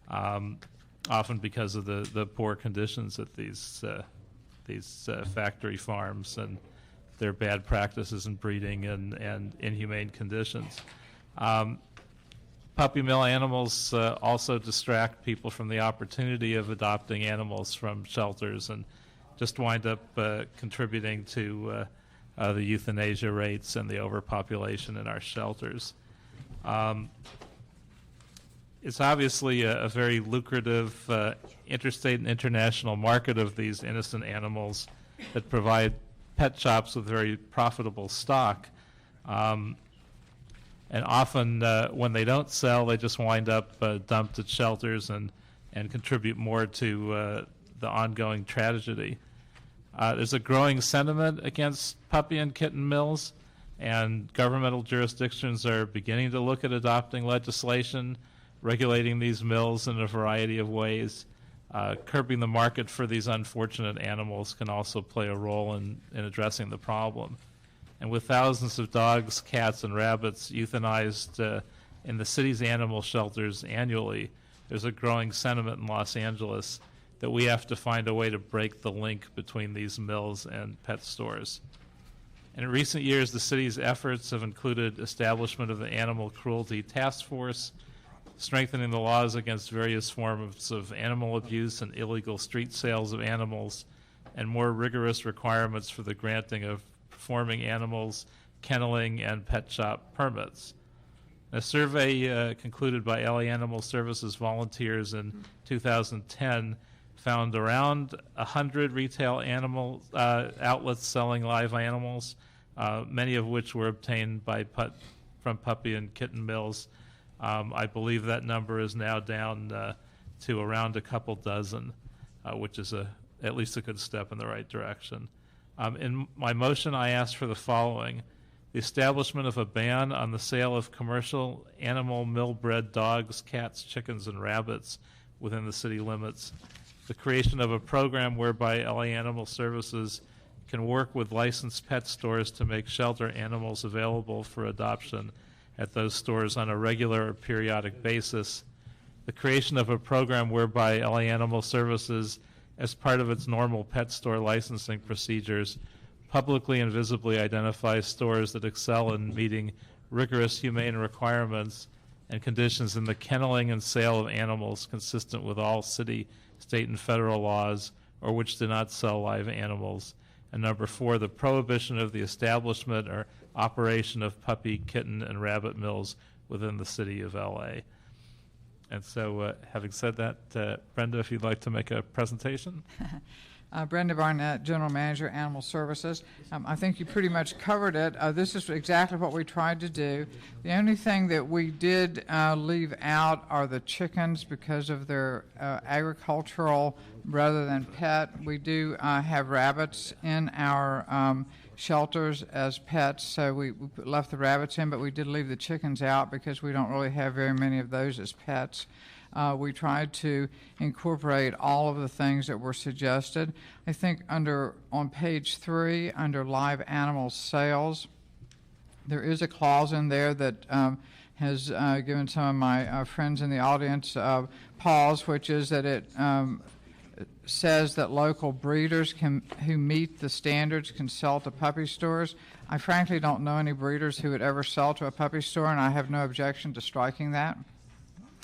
often because of the poor conditions at these factory farms and their bad practices in breeding and inhumane conditions. Puppy mill animals also distract people from the opportunity of adopting animals from shelters and just wind up contributing to the euthanasia rates and the overpopulation in our shelters. It's obviously a very lucrative interstate and international market of these innocent animals that provide pet shops with very profitable stock. And often when they don't sell, they just wind up dumped at shelters and contribute more to the ongoing tragedy. There's a growing sentiment against puppy and kitten mills, and governmental jurisdictions are beginning to look at adopting legislation regulating these mills in a variety of ways. Curbing the market for these unfortunate animals can also play a role in addressing the problem. And with thousands of dogs, cats, and rabbits euthanized in the city's animal shelters annually, there's a growing sentiment in Los Angeles that we have to find a way to break the link between these mills and pet stores. And in recent years, the city's efforts have included establishment of the Animal Cruelty Task Force, strengthening the laws against various forms of animal abuse and illegal street sales of animals, and more rigorous requirements for the granting of performing animals, kenneling, and pet shop permits. A survey concluded by LA Animal Services volunteers in 2010 found around 100 retail animal outlets selling live animals, many of which were obtained from puppy and kitten mills. I believe that number is now down to around a couple dozen, which is at least a good step in the right direction. In my motion, I asked for the following: the establishment of a ban on the sale of commercial animal mill-bred dogs, cats, chickens, and rabbits within the city limits, the creation of a program whereby LA Animal Services can work with licensed pet stores to make shelter animals available for adoption at those stores on a regular or periodic basis, the creation of a program whereby LA Animal Services, as part of its normal pet store licensing procedures, publicly and visibly identifies stores that excel in meeting rigorous humane requirements and conditions in the kenneling and sale of animals consistent with all city, state, and federal laws, or which do not sell live animals. And number 4, the prohibition of the establishment or operation of puppy, kitten, and rabbit mills within the city of LA. And so, having said that, Brenda, if you'd like to make a presentation. Brenda Barnett, General Manager, Animal Services. I think you pretty much covered it. This is exactly what we tried to do. The only thing that we did leave out are the chickens because of their agricultural rather than pet. We do have rabbits in our shelters as pets, so we left the rabbits in, but we did leave the chickens out because we don't really have very many of those as pets. We tried to incorporate all of the things that were suggested. I think on page 3, under live animal sales, there is a clause in there that has given some of my friends in the audience pause, which is that it says that local breeders who meet the standards can sell to puppy stores. I frankly don't know any breeders who would ever sell to a puppy store, and I have no objection to striking that.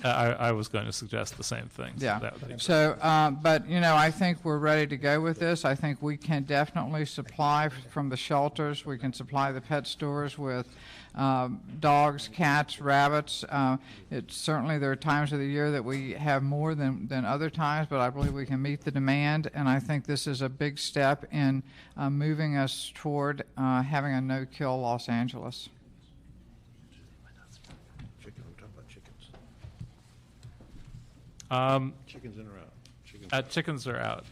I was going to suggest the same thing. Yeah. So, but, I think we're ready to go with this. I think we can definitely supply from the shelters. We can supply the pet stores with dogs, cats, rabbits. Certainly there are times of the year that we have more than other times, but I believe we can meet the demand, and I think this is a big step in moving us toward having a no-kill Los Angeles. Chickens in or out? Chickens are out.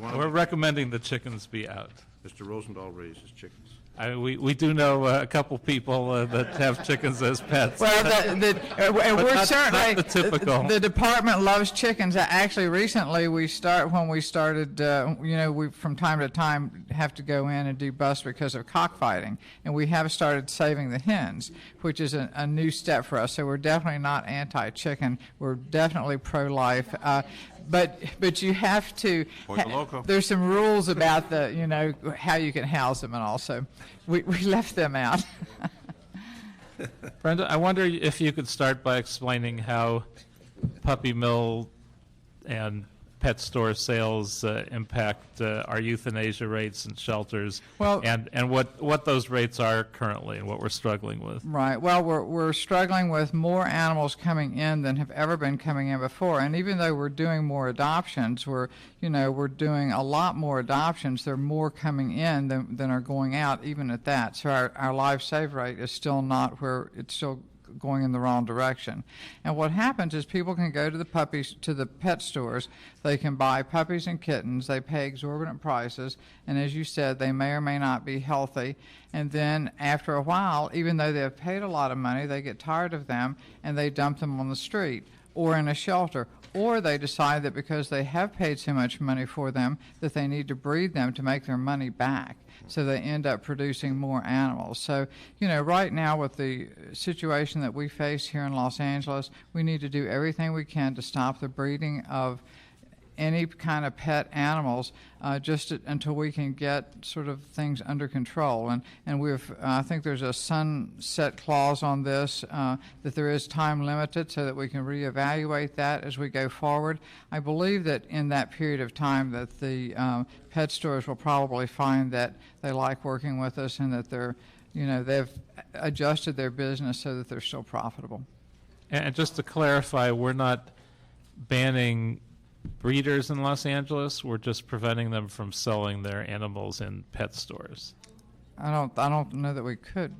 We're recommending the chickens be out. Mr. Rosendahl raises chickens. We do know a couple people that have chickens as pets. Well, But we're not certainly the typical. The department loves chickens. Actually, recently when we started, we from time to time have to go in and do busts because of cockfighting, and we have started saving the hens, which is a new step for us. So we're definitely not anti-chicken. We're definitely pro-life. But you have to. There's some rules about how you can house them, and also we left them out. Brenda, I wonder if you could start by explaining how puppy mill and pet store sales impact our euthanasia rates and shelters, and what those rates are currently and what we're struggling with. Right. Well, we're struggling with more animals coming in than have ever been coming in before. And even though we're doing more adoptions, we're doing a lot more adoptions. There are more coming in than are going out, even at that. So our live save rate is still not where it's still going in the wrong direction. And what happens is people can go to the pet stores, they can buy puppies and kittens, they pay exorbitant prices, and as you said, they may or may not be healthy, and then after a while, even though they have paid a lot of money, they get tired of them and they dump them on the street or in a shelter, or they decide that because they have paid so much money for them that they need to breed them to make their money back. So they end up producing more animals. So, right now with the situation that we face here in Los Angeles, we need to do everything we can to stop the breeding of any kind of pet animals until we can get sort of things under control. And I think there's a sunset clause on this, that there is time limited so that we can reevaluate that as we go forward. I believe that in that period of time that the pet stores will probably find that they like working with us and that they've adjusted their business so that they're still profitable. And just to clarify, we're not banning breeders in Los Angeles, we're just preventing them from selling their animals in pet stores. I don't know that we could.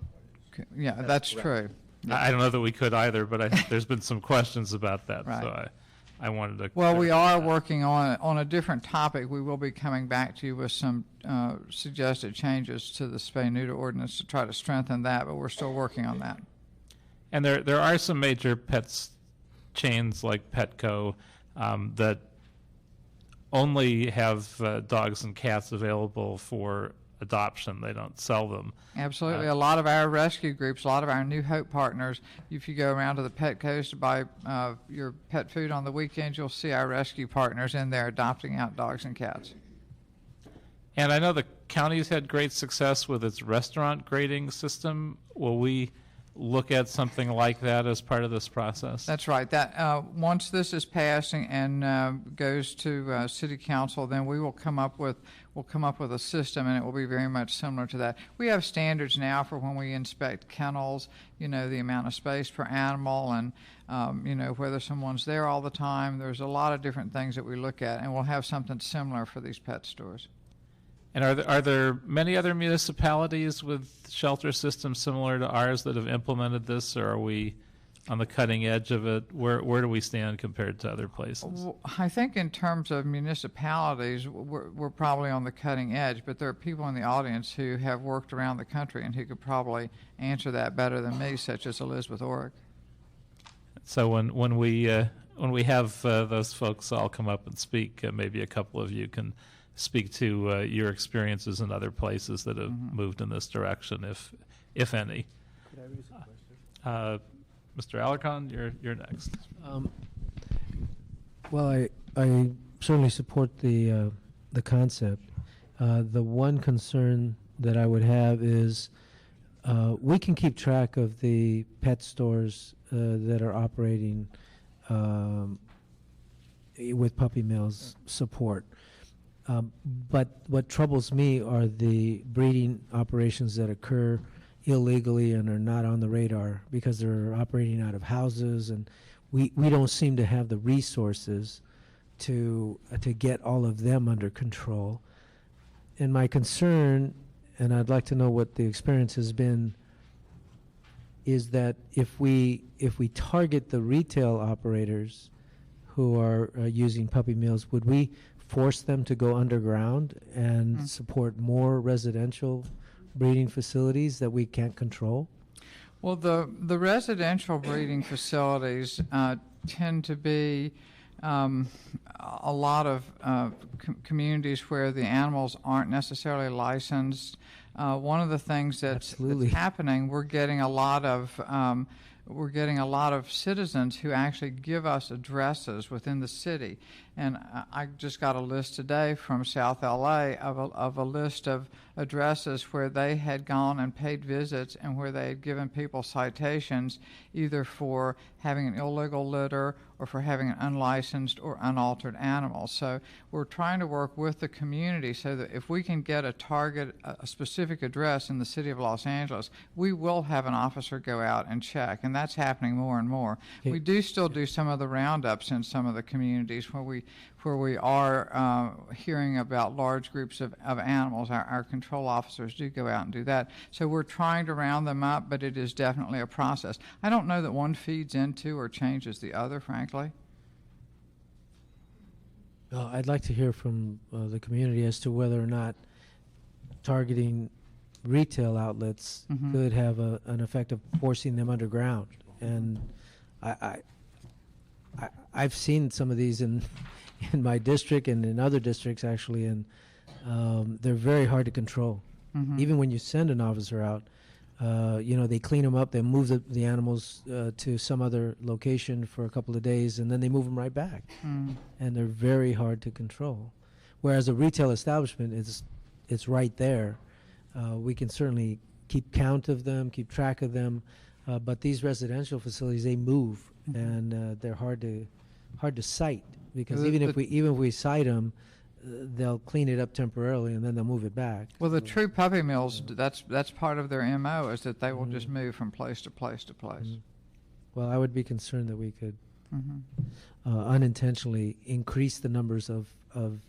Yeah, that's true. I don't know that we could either, but there's been some questions about that, right. So I wanted to. Well, we are working on a different topic. We will be coming back to you with some suggested changes to the Spay-Neuter ordinance to try to strengthen that, but we're still working on that. And there are some major pets chains like Petco that only have dogs and cats available for adoption. They don't sell them. Absolutely. A lot of our rescue groups, a lot of our New Hope partners, if you go around to the Petco's to buy your pet food on the weekends, you'll see our rescue partners in there adopting out dogs and cats. And I know the county's had great success with its restaurant grading system. Will we look at something like that as part of this process? That's right. That once this is passed and goes to City Council, then we will come up with a system, and it will be very much similar to that. We have standards now for when we inspect kennels. The amount of space per animal, and whether someone's there all the time. There's a lot of different things that we look at, and we'll have something similar for these pet stores. And are there many other municipalities with shelter systems similar to ours that have implemented this, or are we on the cutting edge of it? Where do we stand compared to other places? I think in terms of municipalities, we're probably on the cutting edge, but there are people in the audience who have worked around the country and who could probably answer that better than me, such as Elizabeth Orrick. So when we have those folks all come up and speak, maybe a couple of you can speak to your experiences in other places that have moved in this direction, if any. Could I raise a question? Mr. Alarcon, you're next. Well, I certainly support the concept. The one concern that I would have is we can keep track of the pet stores that are operating with puppy mills support. But what troubles me are the breeding operations that occur illegally and are not on the radar because they're operating out of houses, and we don't seem to have the resources to get all of them under control. And my concern, and I'd like to know what the experience has been, is that if we target the retail operators who are using puppy mills, would we force them to go underground and support more residential breeding facilities that we can't control? Well, the residential breeding facilities tend to be a lot of communities where the animals aren't necessarily licensed. One of the things that's happening, we're getting a lot of citizens who actually give us addresses within the city. And I just got a list today from South LA of a list of addresses where they had gone and paid visits and where they had given people citations either for having an illegal litter or for having an unlicensed or unaltered animal. So we're trying to work with the community so that if we can get a specific address in the city of Los Angeles, we will have an officer go out and check, and that's happening more and more. Okay. We do still do some of the roundups in some of the communities where we are hearing about large groups of animals. Our control officers do go out and do that. So we're trying to round them up, but it is definitely a process. I don't know that one feeds into or changes the other, frankly. I'd like to hear from the community as to whether or not targeting retail outlets could have an effect of forcing them underground. And I've seen some of these in my district and in other districts actually, and they're very hard to control. Even when you send an officer out, they clean them up, they move the animals to some other location for a couple of days, and then they move them right back. And they're very hard to control. Whereas a retail establishment, it's right there. We can certainly keep count of them, keep track of them, but these residential facilities, they move, and they're hard to cite, because even if we cite them, they'll clean it up temporarily and then they'll move it back. Well, the true puppy mills, that's part of their MO, is that they will just move from place to place to place. Well, I would be concerned that we could unintentionally increase the numbers of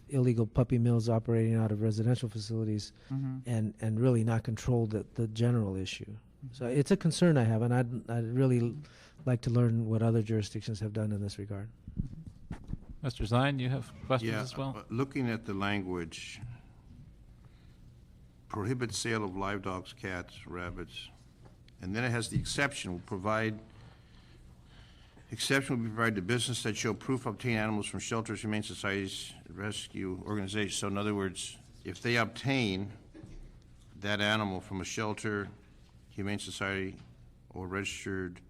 illegal puppy mills operating out of residential facilities and really not control the general issue. So it's a concern I have, and I'd really like to learn what other jurisdictions have done in this regard. Mr. Zine, you have questions as well? Looking at the language, prohibit sale of live dogs, cats, rabbits, and then it has the exception, will be provided to business that show proof of obtaining animals from shelters, humane societies, rescue organizations. So in other words, if they obtain that animal from a shelter, humane society, or registered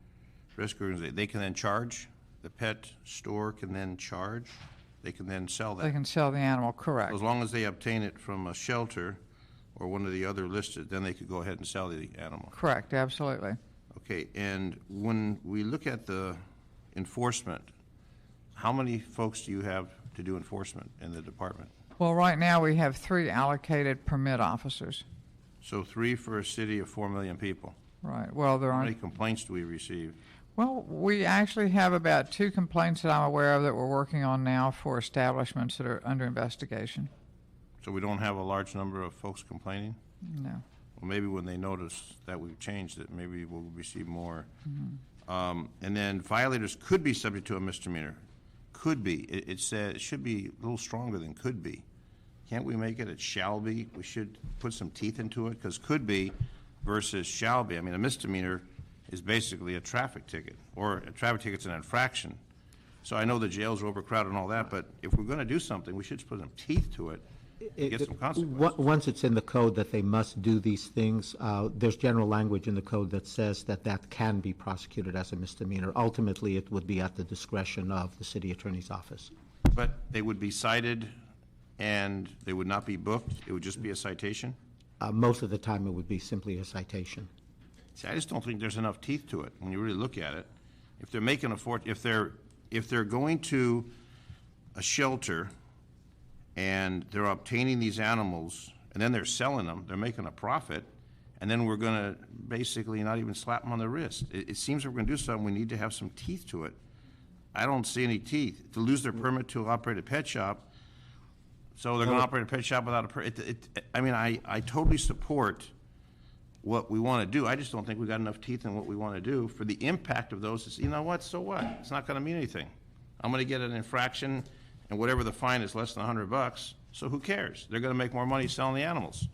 rescue organization, they can then charge? The pet store can then charge? They can then sell that? They can sell the animal, correct. As long as they obtain it from a shelter or one of the other listed, then they could go ahead and sell the animal? Correct, absolutely. Okay, and when we look at the enforcement, how many folks do you have to do enforcement in the department? Well, right now we have 3 allocated permit officers. So 3 for a city of 4 million people? Right. Well, there How aren't. many complaints do we receive? Well, we actually have about 2 complaints that I'm aware of that we're working on now for establishments that are under investigation. So we don't have a large number of folks complaining? No. Well, maybe when they notice that we've changed it, maybe we'll receive more. And then violators could be subject to a misdemeanor. Could be. It said it should be a little stronger than could be. Can't we make it shall be? We should put some teeth into it, because could be versus shall be. I mean, a misdemeanor is basically a traffic ticket, or a traffic ticket's an infraction. So I know the jails are overcrowded and all that, but if we're going to do something, we should put some teeth to it, get some consequences. Once it's in the code that they must do these things, there's general language in the code that says that can be prosecuted as a misdemeanor. Ultimately, it would be at the discretion of the city attorney's office. But they would be cited and they would not be booked? It would just be a citation? Most of the time, it would be simply a citation. See, I just don't think there's enough teeth to it when you really look at it. If they're making if they're going to a shelter and they're obtaining these animals and then they're selling them, they're making a profit, and then we're going to basically not even slap them on the wrist. It seems if we're going to do something, we need to have some teeth to it. I don't see any teeth. To lose their permit to operate a pet shop, so they're going to operate a pet shop without a permit. I mean, I totally support what we want to do. I just don't think we've got enough teeth in what we want to do for the impact of those. You know what? So what? It's not going to mean anything. I'm going to get an infraction, and whatever the fine is less than $100, so who cares? They're going to make more money selling the animals.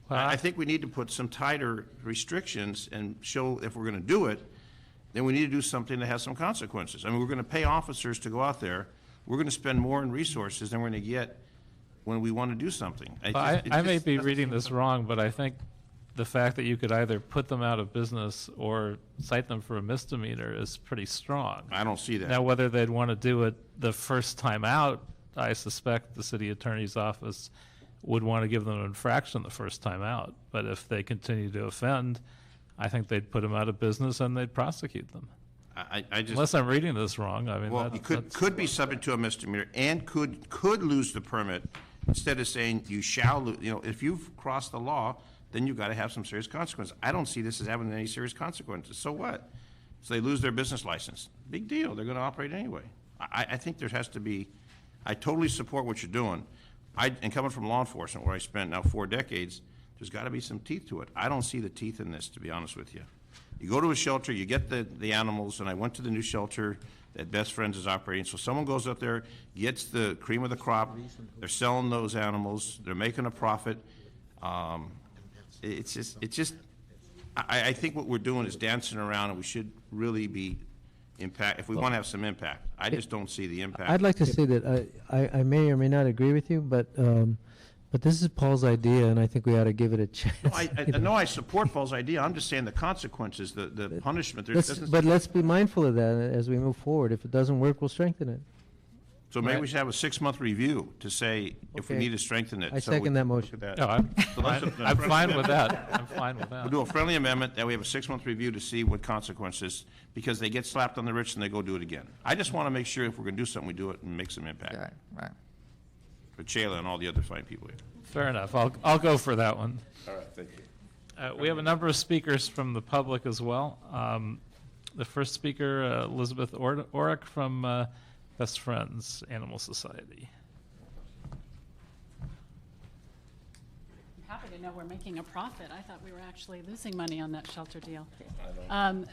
I think we need to put some tighter restrictions and show if we're going to do it, then we need to do something that has some consequences. I mean, we're going to pay officers to go out there. We're going to spend more in resources than we're going to get when we want to do something. I may be reading this wrong, but I think the fact that you could either put them out of business or cite them for a misdemeanor is pretty strong. I don't see that. Now, whether they'd want to do it the first time out, I suspect the city attorney's office would want to give them an infraction the first time out. But if they continue to offend, I think they'd put them out of business and they'd prosecute them. I just, unless I'm reading this wrong. I mean, well, you could be subject to a misdemeanor and could lose the permit instead of saying you shall lose. You know, if you've crossed the law, then you've got to have some serious consequences. I don't see this as having any serious consequences. So what? So they lose their business license. Big deal. They're going to operate anyway. I think there has to be. I totally support what you're doing. And coming from law enforcement, where I spent now 4 decades, there's got to be some teeth to it. I don't see the teeth in this, to be honest with you. You go to a shelter, you get the animals, and I went to the new shelter that Best Friends is operating. So someone goes up there, gets the cream of the crop, they're selling those animals, they're making a profit. It's just, I think what we're doing is dancing around, and we should really be impact, if we want to have some impact. I just don't see the impact. I'd like to say that I may or may not agree with you, but this is Paul's idea, and I think we ought to give it a chance. No, I support Paul's idea. I'm just saying the consequences, the punishment. But let's be mindful of that as we move forward. If it doesn't work, we'll strengthen it. So maybe we should have a 6-month review to say if we need to strengthen it. I second that motion. No, I'm fine with that. I'm fine with that. We'll do a friendly amendment, that we have a 6-month review to see what consequences, because they get slapped on the wrist and they go do it again. I just want to make sure if we're going to do something, we do it and make some impact. Right. For Shayla and all the other fine people here. Fair enough. I'll go for that one. All right, thank you. We have a number of speakers from the public as well. The first speaker, Elizabeth Orrick from Best Friends Animal Society. Happy to know we're making a profit. I thought we were actually losing money on that shelter deal.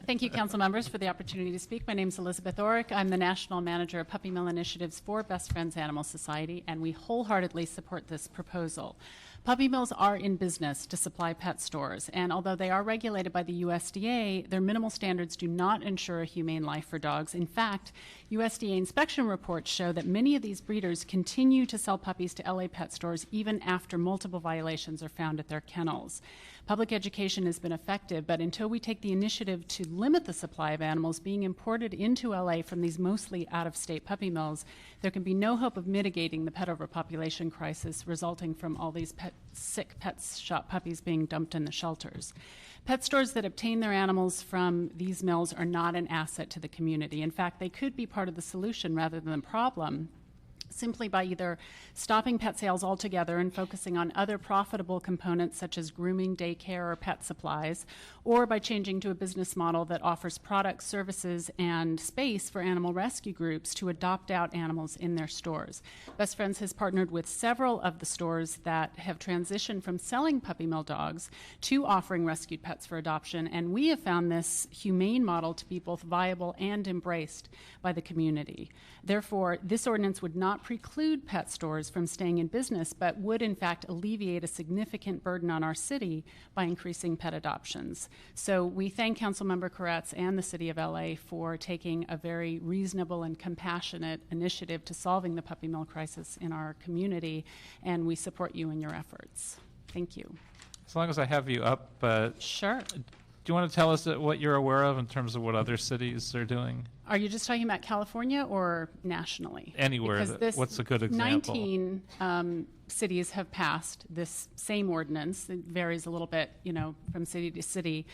Thank you, council members, for the opportunity to speak. My name is Elizabeth Orrick. I'm the National Manager of Puppy Mill Initiatives for Best Friends Animal Society, and we wholeheartedly support this proposal. Puppy mills are in business to supply pet stores, and although they are regulated by the USDA, their minimal standards do not ensure a humane life for dogs. In fact, USDA inspection reports show that many of these breeders continue to sell puppies to LA pet stores even after multiple violations are found at their kennels. Public education has been effective, but until we take the initiative to limit the supply of animals being imported into LA from these mostly out-of-state puppy mills, there can be no hope of mitigating the pet overpopulation crisis resulting from all these sick pet shop puppies being dumped in the shelters. Pet stores that obtain their animals from these mills are not an asset to the community. In fact, they could be part of the solution rather than the problem, simply by either stopping pet sales altogether and focusing on other profitable components such as grooming, daycare, or pet supplies, or by changing to a business model that offers products, services, and space for animal rescue groups to adopt out animals in their stores. Best Friends has partnered with several of the stores that have transitioned from selling puppy mill dogs to offering rescued pets for adoption, and we have found this humane model to be both viable and embraced by the community. Therefore, this ordinance would not preclude pet stores from staying in business, but would in fact alleviate a significant burden on our city by increasing pet adoptions. So we thank Councilmember Koretz and the City of LA for taking a very reasonable and compassionate initiative to solving the puppy mill crisis in our community, and we support you in your efforts. Thank you. As long as I have you up. Sure. Do you want to tell us what you're aware of in terms of what other cities are doing? Are you just talking about California or nationally? Anywhere. What's a good example? 19 cities have passed this same ordinance. It varies a little bit, from city to city.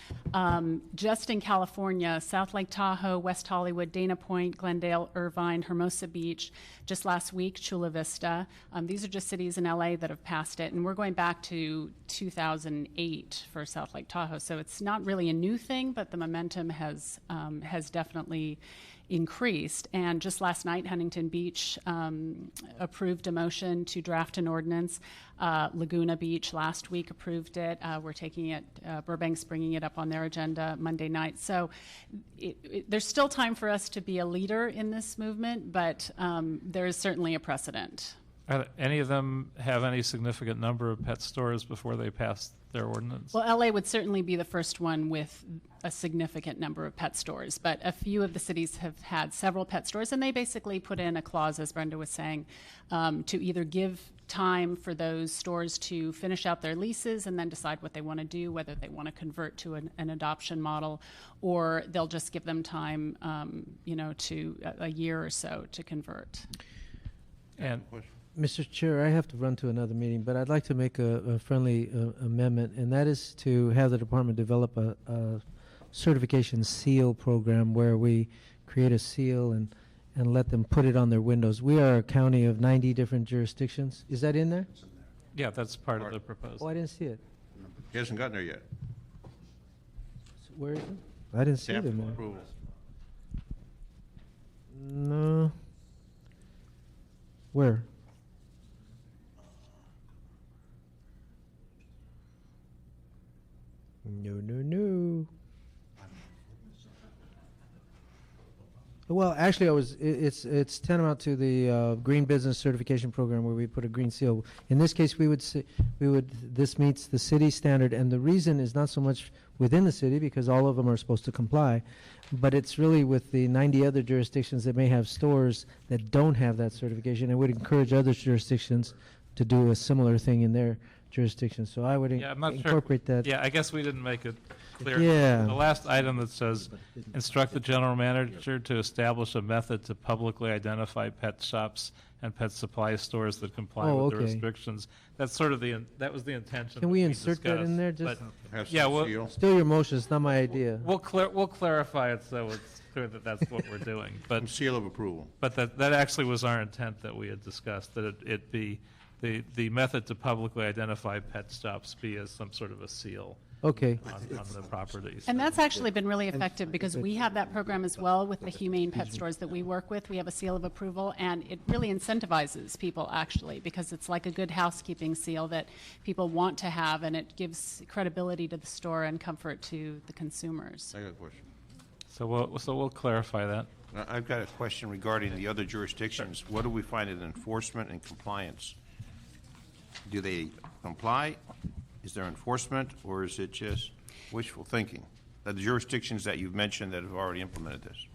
Just in California, South Lake Tahoe, West Hollywood, Dana Point, Glendale, Irvine, Hermosa Beach. Just last week, Chula Vista. These are just cities in LA that have passed it, and we're going back to 2008 for South Lake Tahoe. So it's not really a new thing, but the momentum has definitely increased. And just last night, Huntington Beach approved a motion to draft an ordinance ordinance. Laguna Beach last week approved it. We're taking it, Burbank's bringing it up on their agenda Monday night. So there's still time for us to be a leader in this movement, but there is certainly a precedent. Any of them have any significant number of pet stores before they pass their ordinance? Well, LA would certainly be the first one with a significant number of pet stores, but a few of the cities have had several pet stores, and they basically put in a clause, as Brenda was saying, to either give time for those stores to finish out their leases and then decide what they want to do, whether they want to convert to an adoption model, or they'll just give them time, to a year or so to convert. And Mr. Chair, I have to run to another meeting, but I'd like to make a friendly amendment, and that is to have the department develop a certification seal program where we create a seal and let them put it on their windows. We are a county of 90 different jurisdictions. Is that in there? Yeah, that's part of the proposal. Oh, I didn't see it. He hasn't gotten there yet. Where is it? I didn't see it in there. Approval. No. Where? No. Well, actually, it's tantamount to the Green Business Certification Program where we put a green seal. In this case, this meets the city standard, and the reason is not so much within the city because all of them are supposed to comply, but it's really with the 90 other jurisdictions that may have stores that don't have that certification, and would encourage other jurisdictions to do a similar thing in their jurisdiction. So I would I'm not incorporate sure. that. Yeah, I guess we didn't make it clear. Yeah. The last item that says, instruct the general manager to establish a method to publicly identify pet shops and pet supply stores that comply with the restrictions. That's sort of that was the intention. Can we insert that in there? Just yeah, still your motion. It's not my idea. We'll clarify it so it's clear that that's what we're doing. But seal of approval. But that actually was our intent that we had discussed, that it be the method to publicly identify pet shops be as some sort of a seal. Okay. On the properties. And that's actually been really effective because we have that program as well with the humane pet stores that we work with. We have a seal of approval, and it really incentivizes people actually because it's like a good housekeeping seal that people want to have, and it gives credibility to the store and comfort to the consumers. I got a question. So we'll clarify that. I've got a question regarding the other jurisdictions. What do we find in enforcement and compliance? Do they comply? Is there enforcement, or is it just wishful thinking? The jurisdictions that you've mentioned that have already implemented this.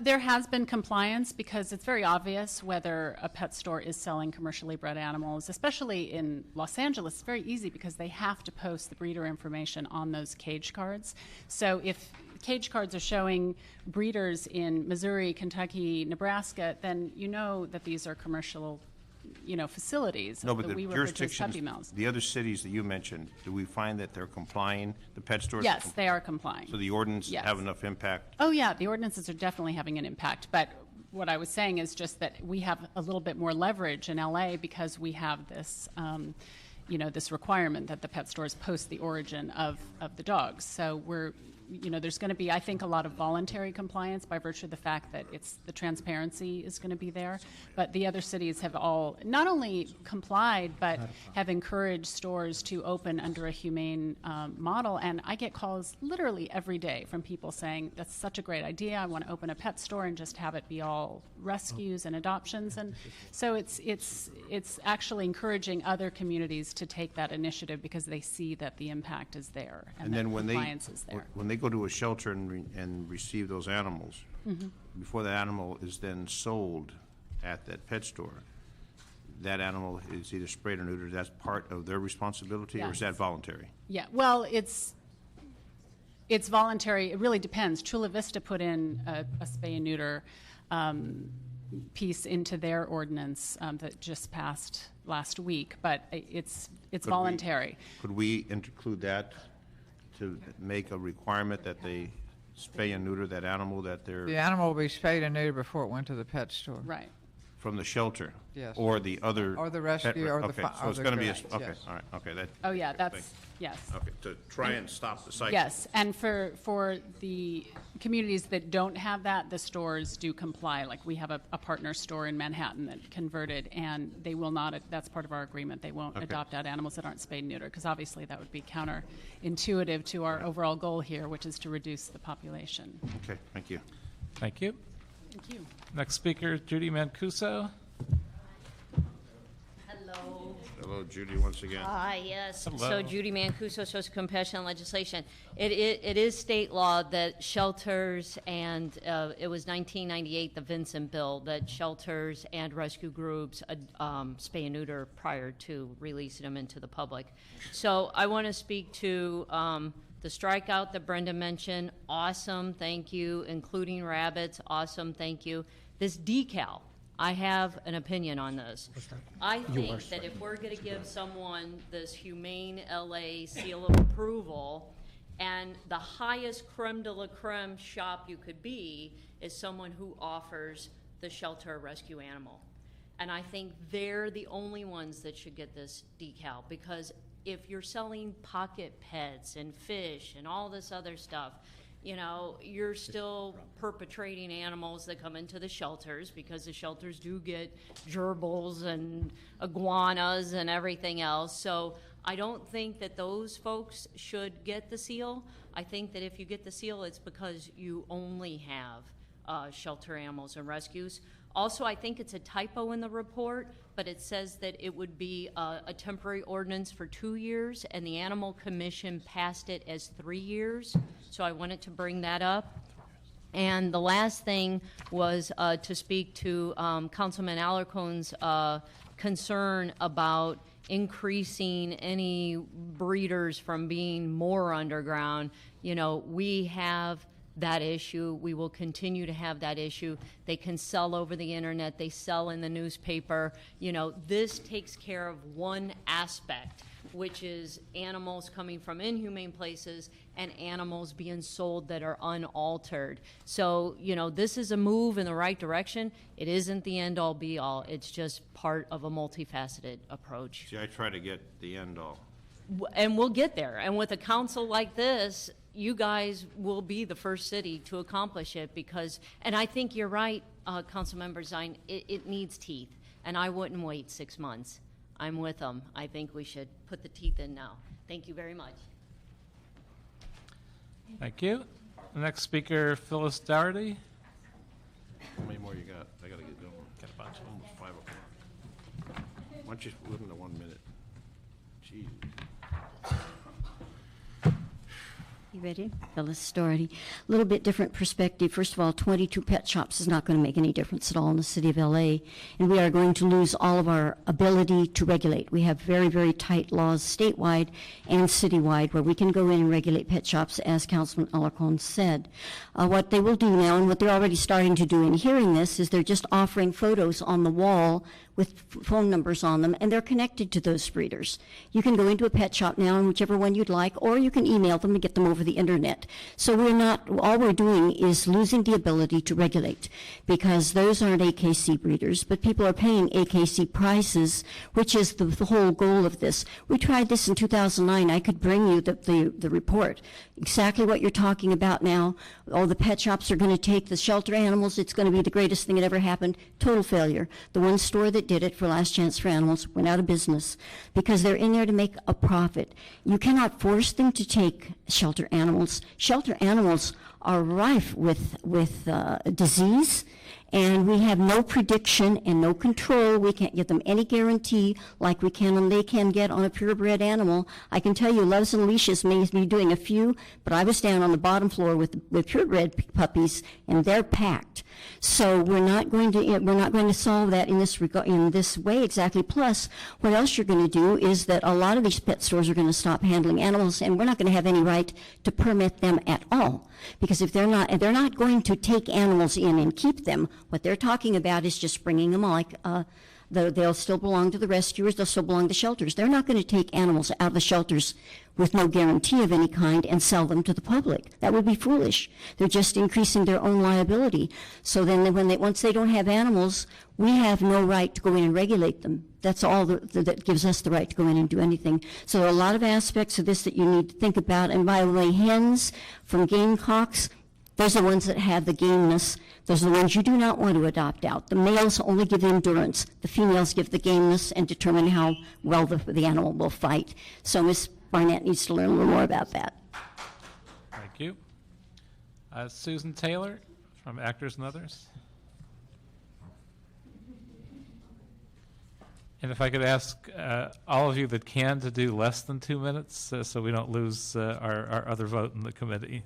There has been compliance because it's very obvious whether a pet store is selling commercially bred animals, especially in Los Angeles. It's very easy because they have to post the breeder information on those cage cards. So if cage cards are showing breeders in Missouri, Kentucky, Nebraska, then you know that these are commercial facilities. No, but that the we work with those jurisdictions, puppy mills. the other cities that you mentioned, do we find that they're complying, the pet stores? Yes, they are complying. So the ordinance Yes. have enough impact? Oh, yeah, the ordinances are definitely having an impact. But what I was saying is just that we have a little bit more leverage in LA because we have this, this requirement that the pet stores post the origin of the dogs. So there's going to be, I think, a lot of voluntary compliance by virtue of the fact that the transparency is going to be there. But the other cities have all not only complied, but have encouraged stores to open under a humane model. And I get calls literally every day from people saying, that's such a great idea. I want to open a pet store and just have it be all rescues and adoptions. And so it's actually encouraging other communities to take that initiative because they see that the impact is there and that then compliance is there. When they go to a shelter and receive those animals, before the animal is then sold at that pet store, that animal is either sprayed or neutered. That's part of their responsibility, or is that voluntary? Yeah, well, it's voluntary. It really depends. Chula Vista put in a spay and neuter piece into their ordinance that just passed last week, but it's voluntary. Could we include that to make a requirement that they spay and neuter that animal that they're... The animal will be spayed and neutered before it went to the pet store. Right. From the shelter? Yes. Or the other... Or the rescue, or the... Okay, so it's going to be... Okay, all right, okay. That, oh, yeah, that's... Yes. Okay, to try and stop the cycle. Yes, and for communities that don't have that, the stores do comply. Like we have a partner store in Manhattan that converted, and they will not, that's part of our agreement, they won't adopt out animals that aren't spayed and neutered, because obviously that would be counterintuitive to our overall goal here, which is to reduce the population. Okay, thank you. Thank you. Thank you. Next speaker, Judy Mancuso. Hello. Hello, Judy, once again. Yes. Hello. So Judy Mancuso, Social Compassion Legislation. It is state law that shelters and it was 1998, the Vincent Bill, that shelters and rescue groups spay and neuter prior to releasing them into the public. So I want to speak to the strikeout that Brenda mentioned. Awesome, thank you. Including rabbits, awesome, thank you. This decal. I have an opinion on this. I think that if we're going to give someone this Humane LA seal of approval, and the highest creme de la creme shop you could be is someone who offers the shelter or rescue animal. And I think they're the only ones that should get this decal, because if you're selling pocket pets and fish and all this other stuff, you know, you're still perpetrating animals that come into the shelters, because the shelters do get gerbils and iguanas and everything else. So I don't think that those folks should get the seal. I think that if you get the seal, it's because you only have shelter animals and rescues. Also, I think it's a typo in the report, but it says that it would be a temporary ordinance for 2 years, and the Animal Commission passed it as 3 years. So I wanted to bring that up. And the last thing was to speak to Councilman Alarcon's concern about increasing any breeders from being more underground. You know, we have that issue. We will continue to have that issue. They can sell over the internet. They sell in the newspaper. You know, this takes care of one aspect, which is animals coming from inhumane places and animals being sold that are unaltered. So, you know, this is a move in the right direction. It isn't the end-all, be-all. It's just part of a multifaceted approach. See, I try to get the end all. And we'll get there. And with a council like this, you guys will be the first city to accomplish it, because, and I think you're right, Councilmember Zine, it needs teeth, and I wouldn't wait 6 months. I'm with them. I think we should put the teeth in now. Thank you very much. Thank you. The next speaker, Phyllis Dougherty. How many more you got? I gotta get going. Got a bunch. Almost 5 o'clock. Why don't you limit to 1 minute? Jeez. You ready? Phyllis Dougherty. A little bit different perspective. First of all, 22 pet shops is not going to make any difference at all in the city of LA, and we are going to lose all of our ability to regulate. We have very, very tight laws statewide and citywide where we can go in and regulate pet shops, as Councilman Alarcon said. What they will do now, and what they're already starting to do in hearing this, is they're just offering photos on the wall with phone numbers on them, and they're connected to those breeders. You can go into a pet shop now, and whichever one you'd like, or you can email them and get them over the internet. So we're not, all we're doing is losing the ability to regulate, because those aren't AKC breeders, but people are paying AKC prices, which is the whole goal of this. We tried this in 2009. I could bring you the report. Exactly what you're talking about now. All the pet shops are going to take the shelter animals. It's going to be the greatest thing that ever happened. Total failure. The one store that did it for Last Chance for Animals went out of business because they're in there to make a profit. You cannot force them to take shelter animals. Shelter animals are rife with disease, and we have no prediction and no control. We can't give them any guarantee like we can and they can get on a purebred animal. I can tell you, Loves and Leashes may be doing a few, but I was down on the bottom floor with purebred puppies, and they're packed. So we're not going to solve that in this way exactly. Plus, what else you're going to do is that a lot of these pet stores are going to stop handling animals, and we're not going to have any right to permit them at all. Because if they're not going to take animals in and keep them. What they're talking about is just bringing them like they'll still belong to the rescuers, they'll still belong to shelters. They're not going to take animals out of the shelters with no guarantee of any kind and sell them to the public. That would be foolish. They're just increasing their own liability. So then once they don't have animals, we have no right to go in and regulate them. That's all that gives us the right to go in and do anything. So there are a lot of aspects of this that you need to think about. And by the way, hens from gamecocks, Those are the ones that have the gameness. Those are the ones you do not want to adopt out. The males only give the endurance. The females give the gameness and determine how well the animal will fight. So Ms. Barnett needs to learn a little more about that. Thank you. Susan Taylor from Actors and Others. And if I could ask all of you that can to do less than 2 minutes so we don't lose our other vote in the committee.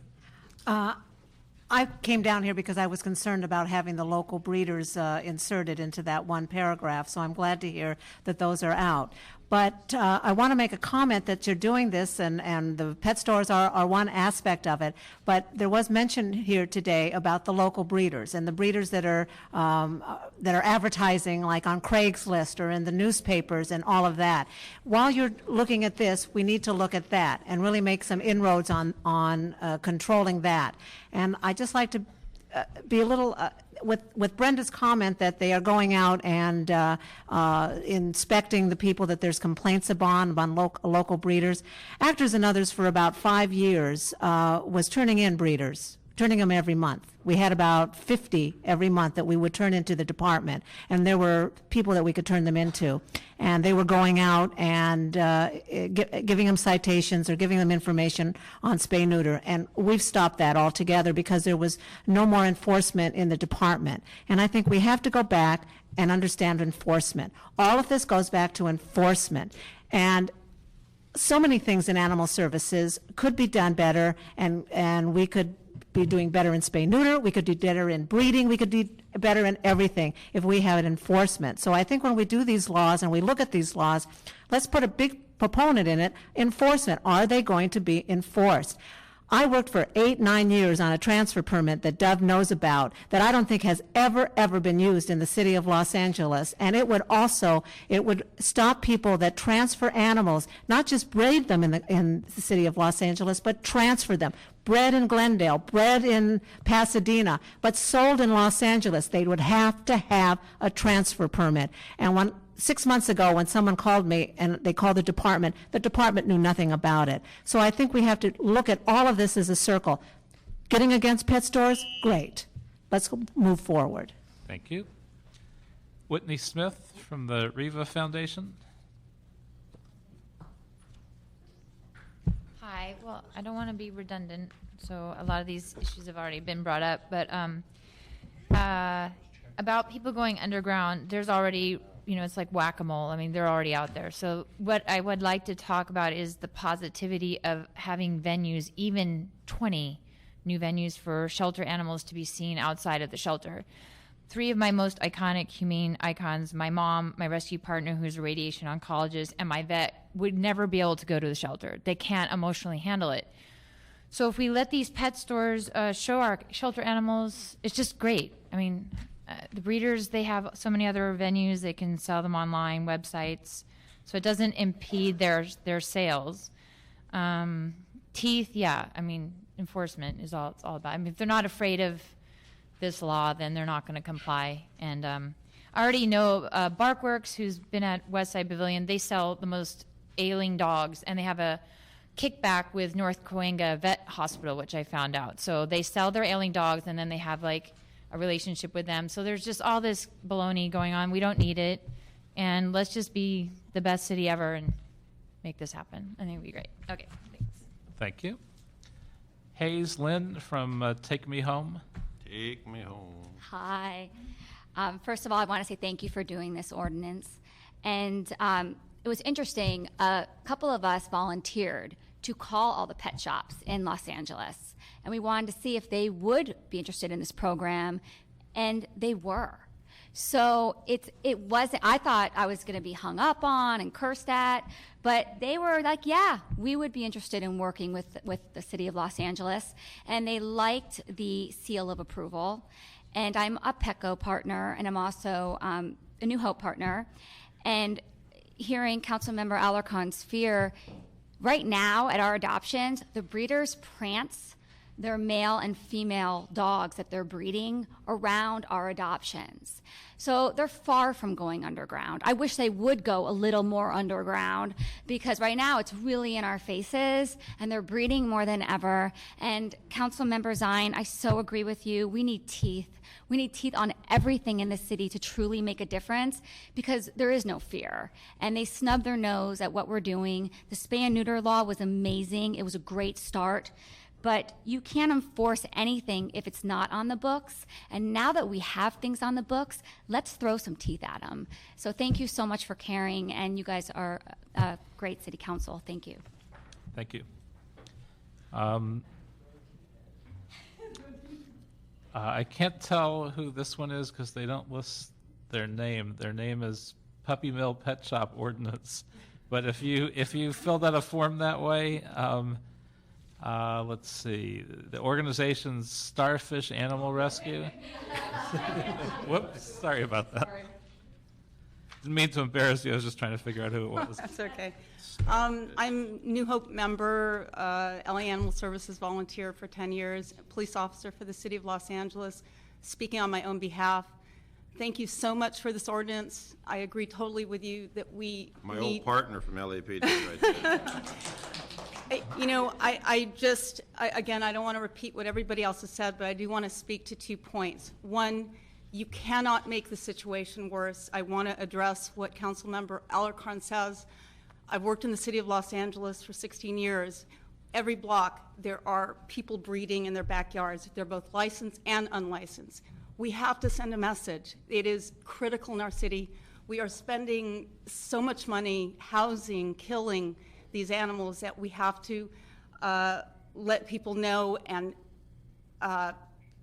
I came down here because I was concerned about having the local breeders inserted into that one paragraph, so I'm glad to hear that those are out. But I want to make a comment that you're doing this, and the pet stores are one aspect of it. But there was mention here today about the local breeders and the breeders that are advertising, like on Craigslist or in the newspapers and all of that. While you're looking at this, we need to look at that and really make some inroads on controlling that. And I just like to be a little. With Brenda's comment that they are going out and inspecting the people that there's complaints upon local breeders, Actors and Others for about 5 years was turning in breeders, turning them every month. We had about 50 every month that we would turn into the department, and there were people that we could turn them into. And they were going out and giving them citations or giving them information on spay neuter. And we've stopped that altogether because there was no more enforcement in the department. And I think we have to go back and understand enforcement. All of this goes back to enforcement. And so many things in animal services could be done better, and we could be doing better in spay neuter, we could do better in breeding, we could do better in everything if we have an enforcement. So I think when we do these laws and we look at these laws, let's put a big proponent in it, enforcement. Are they going to be enforced? I worked for 8-9 years on a transfer permit that Dove knows about that I don't think has ever been used in the city of Los Angeles. And it would stop people that transfer animals, not just breed them in the city of Los Angeles, but transfer them. Bred in Glendale, bred in Pasadena, but sold in Los Angeles. They would have to have a transfer permit. And 6 months ago, when someone called me and they called the department knew nothing about it. So I think we have to look at all of this as a circle. Getting against pet stores, great. Let's move forward. Thank you. Whitney Smith from the Riva Foundation. Hi. Well, I don't want to be redundant, so a lot of these issues have already been brought up, but about people going underground, there's already, it's like whack-a-mole. I mean, they're already out there. So what I would like to talk about is the positivity of having venues, even 20 new venues for shelter animals to be seen outside of the shelter. 3 of my most iconic humane icons, my mom, my rescue partner who's a radiation oncologist, and my vet would never be able to go to the shelter. They can't emotionally handle it. So if we let these pet stores show our shelter animals, it's just great. I mean, the breeders, they have so many other venues. They can sell them online, websites. So it doesn't impede their sales. Teeth, yeah, I mean, enforcement is all it's all about. I mean, if they're not afraid of this law, then they're not going to comply. And I already know Barkworks, who's been at Westside Pavilion, they sell the most ailing dogs, and they have a kickback with North Cahuenga Vet Hospital, which I found out. So they sell their ailing dogs, and then they have like a relationship with them. So there's just all this baloney going on. We don't need it. And let's just be the best city ever and make this happen. I think it'd be great. Okay, thanks. Thank you. Hayes Lynn from Take Me Home. Take me home. Hi. First of all, I want to say thank you for doing this ordinance. And it was interesting. A couple of us volunteered to call all the pet shops in Los Angeles. And we wanted to see if they would be interested in this program. And they were. So it wasn't, I thought I was going to be hung up on and cursed at. But they were like, yeah, we would be interested in working with the city of Los Angeles. And they liked the seal of approval. And I'm a PECO partner, and I'm also a New Hope partner. And hearing Councilmember Alarcon's fear, right now at our adoptions, the breeders prance their male and female dogs that they're breeding around our adoptions. So they're far from going underground. I wish they would go a little more underground, because right now it's really in our faces and they're breeding more than ever. And Councilmember Zine, I so agree with you. We need teeth. We need teeth on everything in the city to truly make a difference, because there is no fear. And they snub their nose at what we're doing. The spay and neuter law was amazing. It was a great start. But you can't enforce anything if it's not on the books. And now that we have things on the books, let's throw some teeth at them. So thank you so much for caring, and you guys are a great city council. Thank you. Thank you. I can't tell who this one is because they don't list their name. Their name is Puppy Mill Pet Shop Ordinance. But if you filled out a form that way, let's see, the organization's Starfish Animal Rescue. Whoops, sorry about that. Sorry. Didn't mean to embarrass you. I was just trying to figure out who it was. That's okay. I'm New Hope member, LA Animal Services volunteer for 10 years, police officer for the City of Los Angeles, speaking on my own behalf. Thank you so much for this ordinance. I agree totally with you that we My need... old partner from LAPD right there. You know, again, I don't want to repeat what everybody else has said, but I do want to speak to 2 points. One, you cannot make the situation worse. I want to address what Councilmember Alarcon says. I've worked in the City of Los Angeles for 16 years. Every block, there are people breeding in their backyards. They're both licensed and unlicensed. We have to send a message. It is critical in our city. We are spending so much money housing, killing these animals that we have to let people know and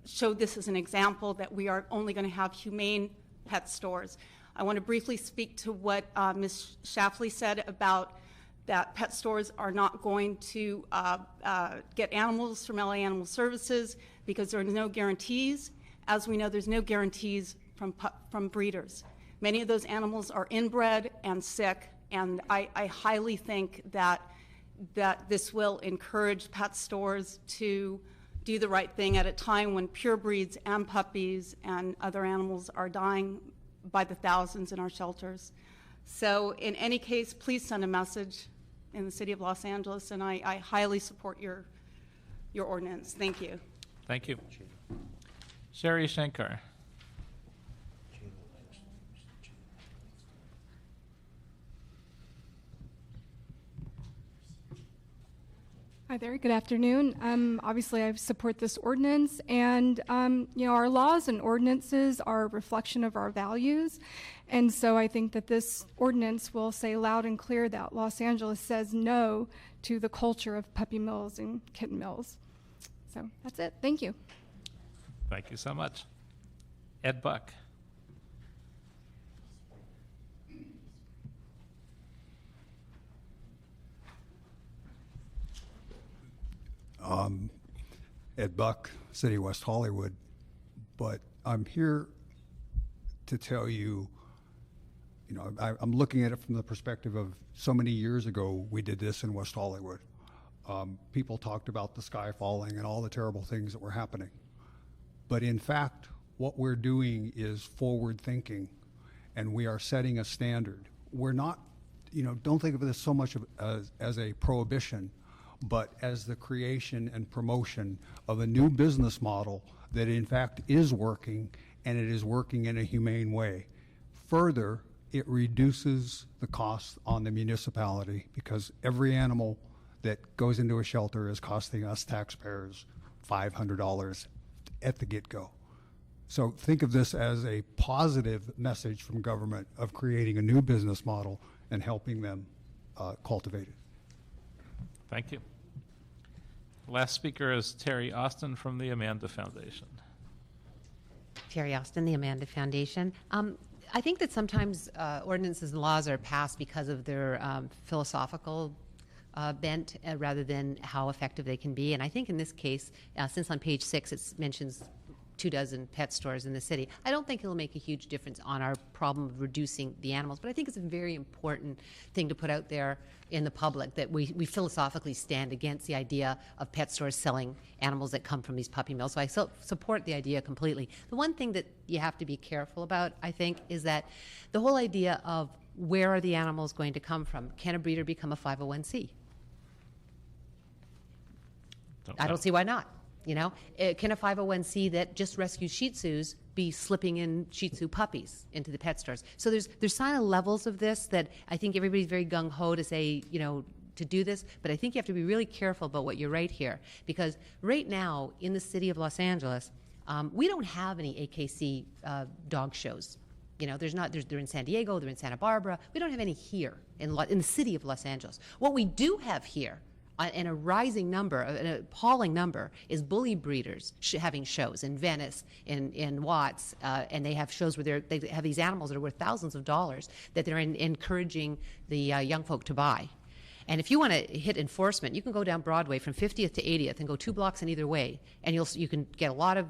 show this as an example that we are only going to have humane pet stores. I want to briefly speak to what Ms. Schlafly said about that pet stores are not going to get animals from LA Animal Services because there are no guarantees. As we know, there's no guarantees from breeders. Many of those animals are inbred and sick, and I highly think that this will encourage pet stores to do the right thing at a time when pure breeds and puppies and other animals are dying by the thousands in our shelters. So in any case, please send a message in the City of Los Angeles, and I highly support your ordinance. Thank you. Thank you. Sherry Shankar. Hi there, good afternoon. Obviously, I support this ordinance, and our laws and ordinances are a reflection of our values, and so I think that this ordinance will say loud and clear that Los Angeles says no to the culture of puppy mills and kitten mills. So that's it. Thank you. Thank you so much. Ed Buck. Ed Buck, City of West Hollywood, but I'm here to tell you, I'm looking at it from the perspective of so many years ago we did this in West Hollywood. People talked about the sky falling and all the terrible things that were happening. But in fact, what we're doing is forward thinking, and we are setting a standard. We're not, don't think of this so much as a prohibition, but as the creation and promotion of a new business model that in fact is working, and it is working in a humane way. Further, it reduces the cost on the municipality because every animal that goes into a shelter is costing us taxpayers $500 at the get-go. So think of this as a positive message from government of creating a new business model and helping them cultivate it. Thank you. Last speaker is Terry Austin from the Amanda Foundation. Terry Austin, the Amanda Foundation. I think that sometimes ordinances and laws are passed because of their philosophical bent rather than how effective they can be. And I think in this case, since on page 6 it mentions 24 pet stores in the city. I don't think it'll make a huge difference on our problem of reducing the animals, but I think it's a very important thing to put out there in the public, that we philosophically stand against the idea of pet stores selling animals that come from these puppy mills. So I support the idea completely. The one thing that you have to be careful about, I think, is that the whole idea of where are the animals going to come from? Can a breeder become a 501c? I don't see why not. You know, can a 501c that just rescues Shih Tzus be slipping in Shih Tzu puppies into the pet stores? So there's kind of levels of this that I think everybody's very gung-ho to say, you know, to do this, but I think you have to be really careful about what you write here, because right now in the city of Los Angeles, we don't have any AKC dog shows. You know, they're in San Diego, they're in Santa Barbara. We don't have any here in the city of Los Angeles. What we do have here, and a rising number, an appalling number, is bully breeders having shows in Venice, in Watts, and they have shows where they have these animals that are worth thousands of dollars that they're encouraging the young folk to buy. And if you want to hit enforcement, you can go down Broadway from 50th to 80th and go 2 blocks in either way, and you can get a lot of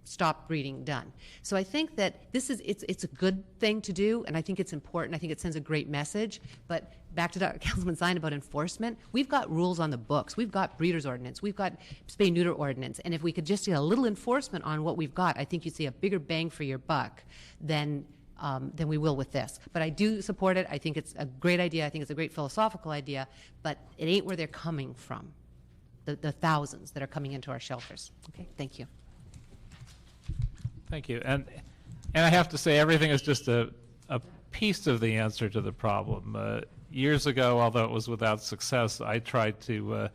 stop breeding done. So I think that it's a good thing to do, and I think it's important. I think it sends a great message. But back to Councilman Zine about enforcement, we've got rules on the books. We've got breeders ordinance. We've got spay neuter ordinance. And if we could just get a little enforcement on what we've got, I think you'd see a bigger bang for your buck than we will with this. But I do support it. I think it's a great idea. I think it's a great philosophical idea. But it ain't where they're coming from, the thousands that are coming into our shelters. Okay, thank you. Thank you. And I have to say, everything is just a piece of the answer to the problem. Years ago, although it was without success, I tried to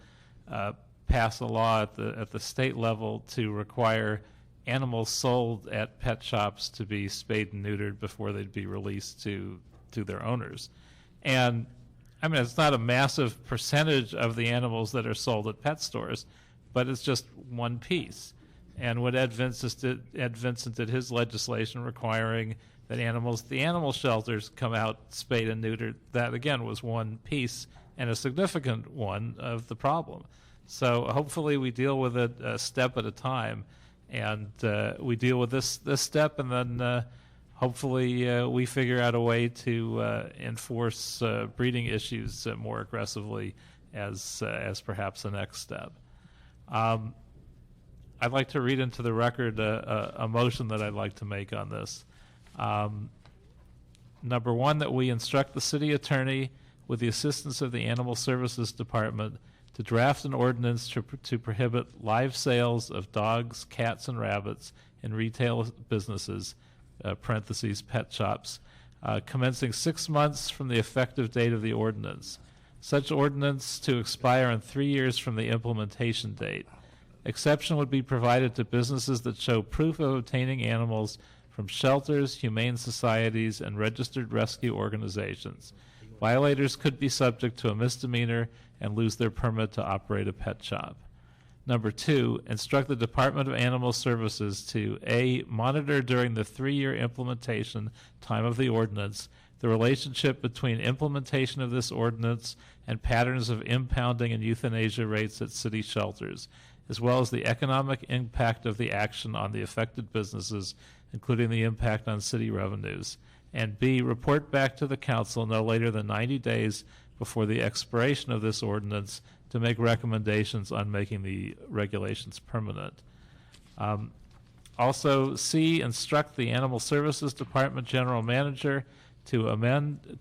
pass a law at the state level to require animals sold at pet shops to be spayed and neutered before they'd be released to their owners. And I mean, it's not a massive percentage of the animals that are sold at pet stores, but it's just one piece. And what Ed Vincent did his legislation requiring that the animal shelters come out spayed and neutered, that again was one piece and a significant one of the problem. So hopefully we deal with it a step at a time, and we deal with this step, and then hopefully we figure out a way to enforce breeding issues more aggressively as perhaps the next step. I'd like to read into the record a motion that I'd like to make on this. Number one, that we instruct the city attorney, with the assistance of the Animal Services Department, to draft an ordinance to prohibit live sales of dogs, cats, and rabbits in retail businesses, parentheses, pet shops, commencing 6 months from the effective date of the ordinance. Such ordinance to expire in 3 years from the implementation date. Exception would be provided to businesses that show proof of obtaining animals from shelters, humane societies, and registered rescue organizations. Violators could be subject to a misdemeanor and lose their permit to operate a pet shop. Number two, instruct the Department of Animal Services to A, monitor during the 3-year implementation time of the ordinance the relationship between implementation of this ordinance and patterns of impounding and euthanasia rates at city shelters, as well as the economic impact of the action on the affected businesses, including the impact on city revenues. And B, report back to the council no later than 90 days before the expiration of this ordinance to make recommendations on making the regulations permanent. Also, C, instruct the Animal Services Department General Manager to amend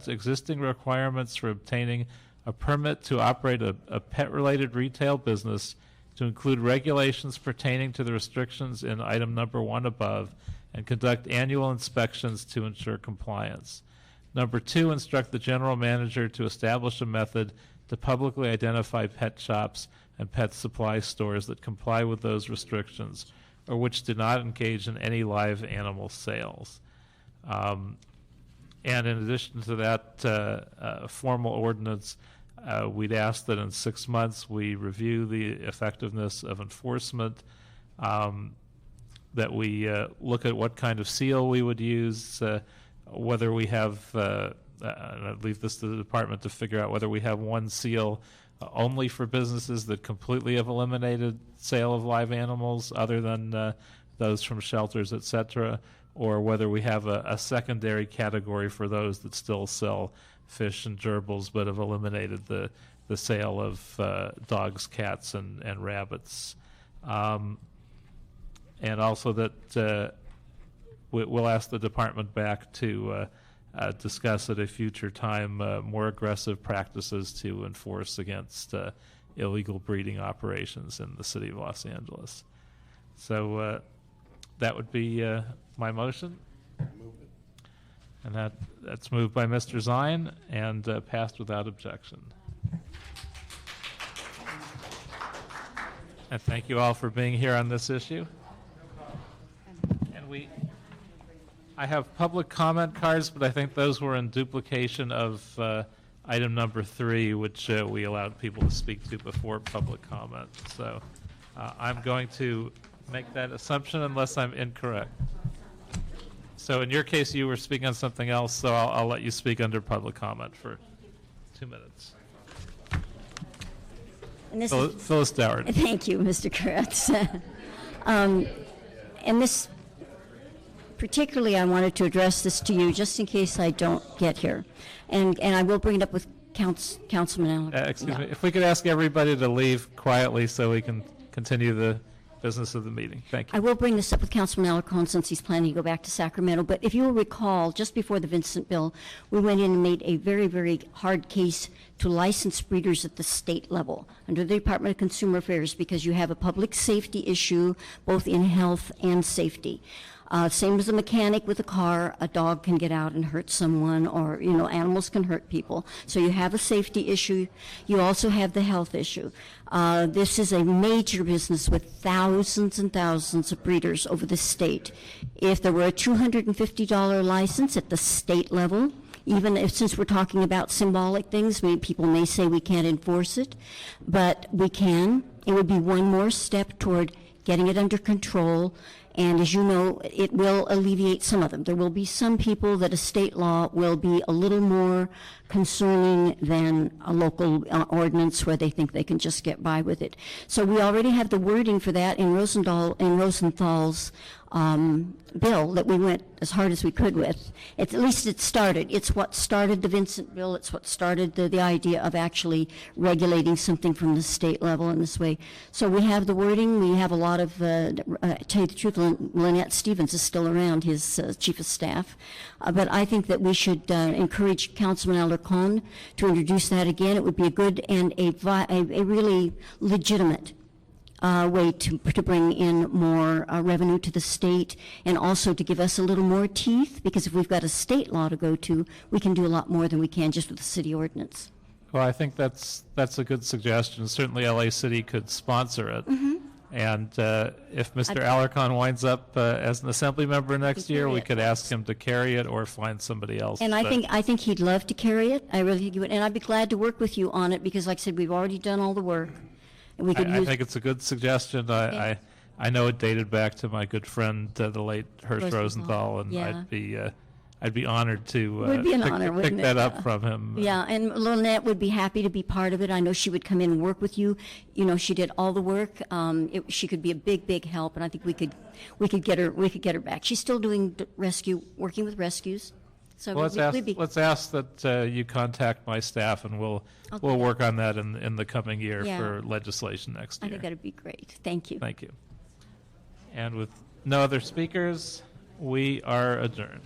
existing requirements for obtaining a permit to operate a pet-related retail business to include regulations pertaining to the restrictions in item number 1 above, and conduct annual inspections to ensure compliance. Number 2, instruct the general manager to establish a method to publicly identify pet shops and pet supply stores that comply with those restrictions or which do not engage in any live animal sales. And in addition to that formal ordinance, we'd ask that in 6 months we review the effectiveness of enforcement, that we look at what kind of seal we would use, whether we have, and I'd leave this to the department to figure out whether we have one seal only for businesses that completely have eliminated sale of live animals other than those from shelters, et cetera, or whether we have a secondary category for those that still sell fish and gerbils but have eliminated the sale of dogs, cats, and rabbits. And also that we'll ask the department back to discuss at a future time more aggressive practices to enforce against illegal breeding operations in the city of Los Angeles. So that would be my motion. And that's moved by Mr. Zine and passed without objection. And thank you all for being here on this issue. And I have public comment cards, but I think those were in duplication of item number 3, which we allowed people to speak to before public comment. So I'm going to make that assumption unless I'm incorrect. So in your case, you were speaking on something else, so I'll let you speak under public comment for 2 minutes. Phyllis Dougherty. Thank you, Mr. Kurtz. And this, particularly, I wanted to address this to you just in case I don't get here. And I will bring it up with Councilman Allen. Excuse me, if we could ask everybody to leave quietly so we can continue the business of the meeting. Thank you. I will bring this up with Councilman Alarcon since he's planning to go back to Sacramento. But if you will recall, just before the Vincent bill, we went in and made a very, very hard case to license breeders at the state level under the Department of Consumer Affairs because you have a public safety issue both in health and safety. Same as a mechanic with a car, a dog can get out and hurt someone, or, animals can hurt people. So you have a safety issue. You also have the health issue. This is a major business with thousands and thousands of breeders over the state. If there were a $250 license at the state level, even if, since we're talking about symbolic things, people may say we can't enforce it, but we can. It would be one more step toward getting it under control. And as you know, it will alleviate some of them. There will be some people that a state law will be a little more concerning than a local ordinance where they think they can just get by with it. So we already have the wording for that in Rosenthal's bill that we went as hard as we could with. At least it started. It's what started the Vincent bill. It's what started the idea of actually regulating something from the state level in this way. So we have the wording. We have a lot of, to tell you the truth, Lynette Stevens is still around, his chief of staff. But I think that we should encourage Councilman Alarcon to introduce that again. It would be a good and a really legitimate way to bring in more revenue to the state, and also to give us a little more teeth, because if we've got a state law to go to, we can do a lot more than we can just with the city ordinance. Well, I think that's a good suggestion. Certainly LA City could sponsor it. Mm-hmm. And if Mr. Alarcon winds up as an assembly member next year, we could ask him to carry it or find somebody else. And I think he'd love to carry it. I really think he would. And I'd be glad to work with you on it because, like I said, we've already done all the work. I think it's a good suggestion. I know it dated back to my good friend, the late Hirsch Rosenthal, and yeah. I'd be honored to pick that up from him. Yeah, and Lynette would be happy to be part of it. I know she would come in and work with you. She did all the work. She could be a big help, and I think we could get her back. She's still doing working with rescues. So well, let's ask that you contact my staff, and we'll work on that in the coming year for legislation next year. I think that'd be great. Thank you. Thank you. And with no other speakers, we are adjourned.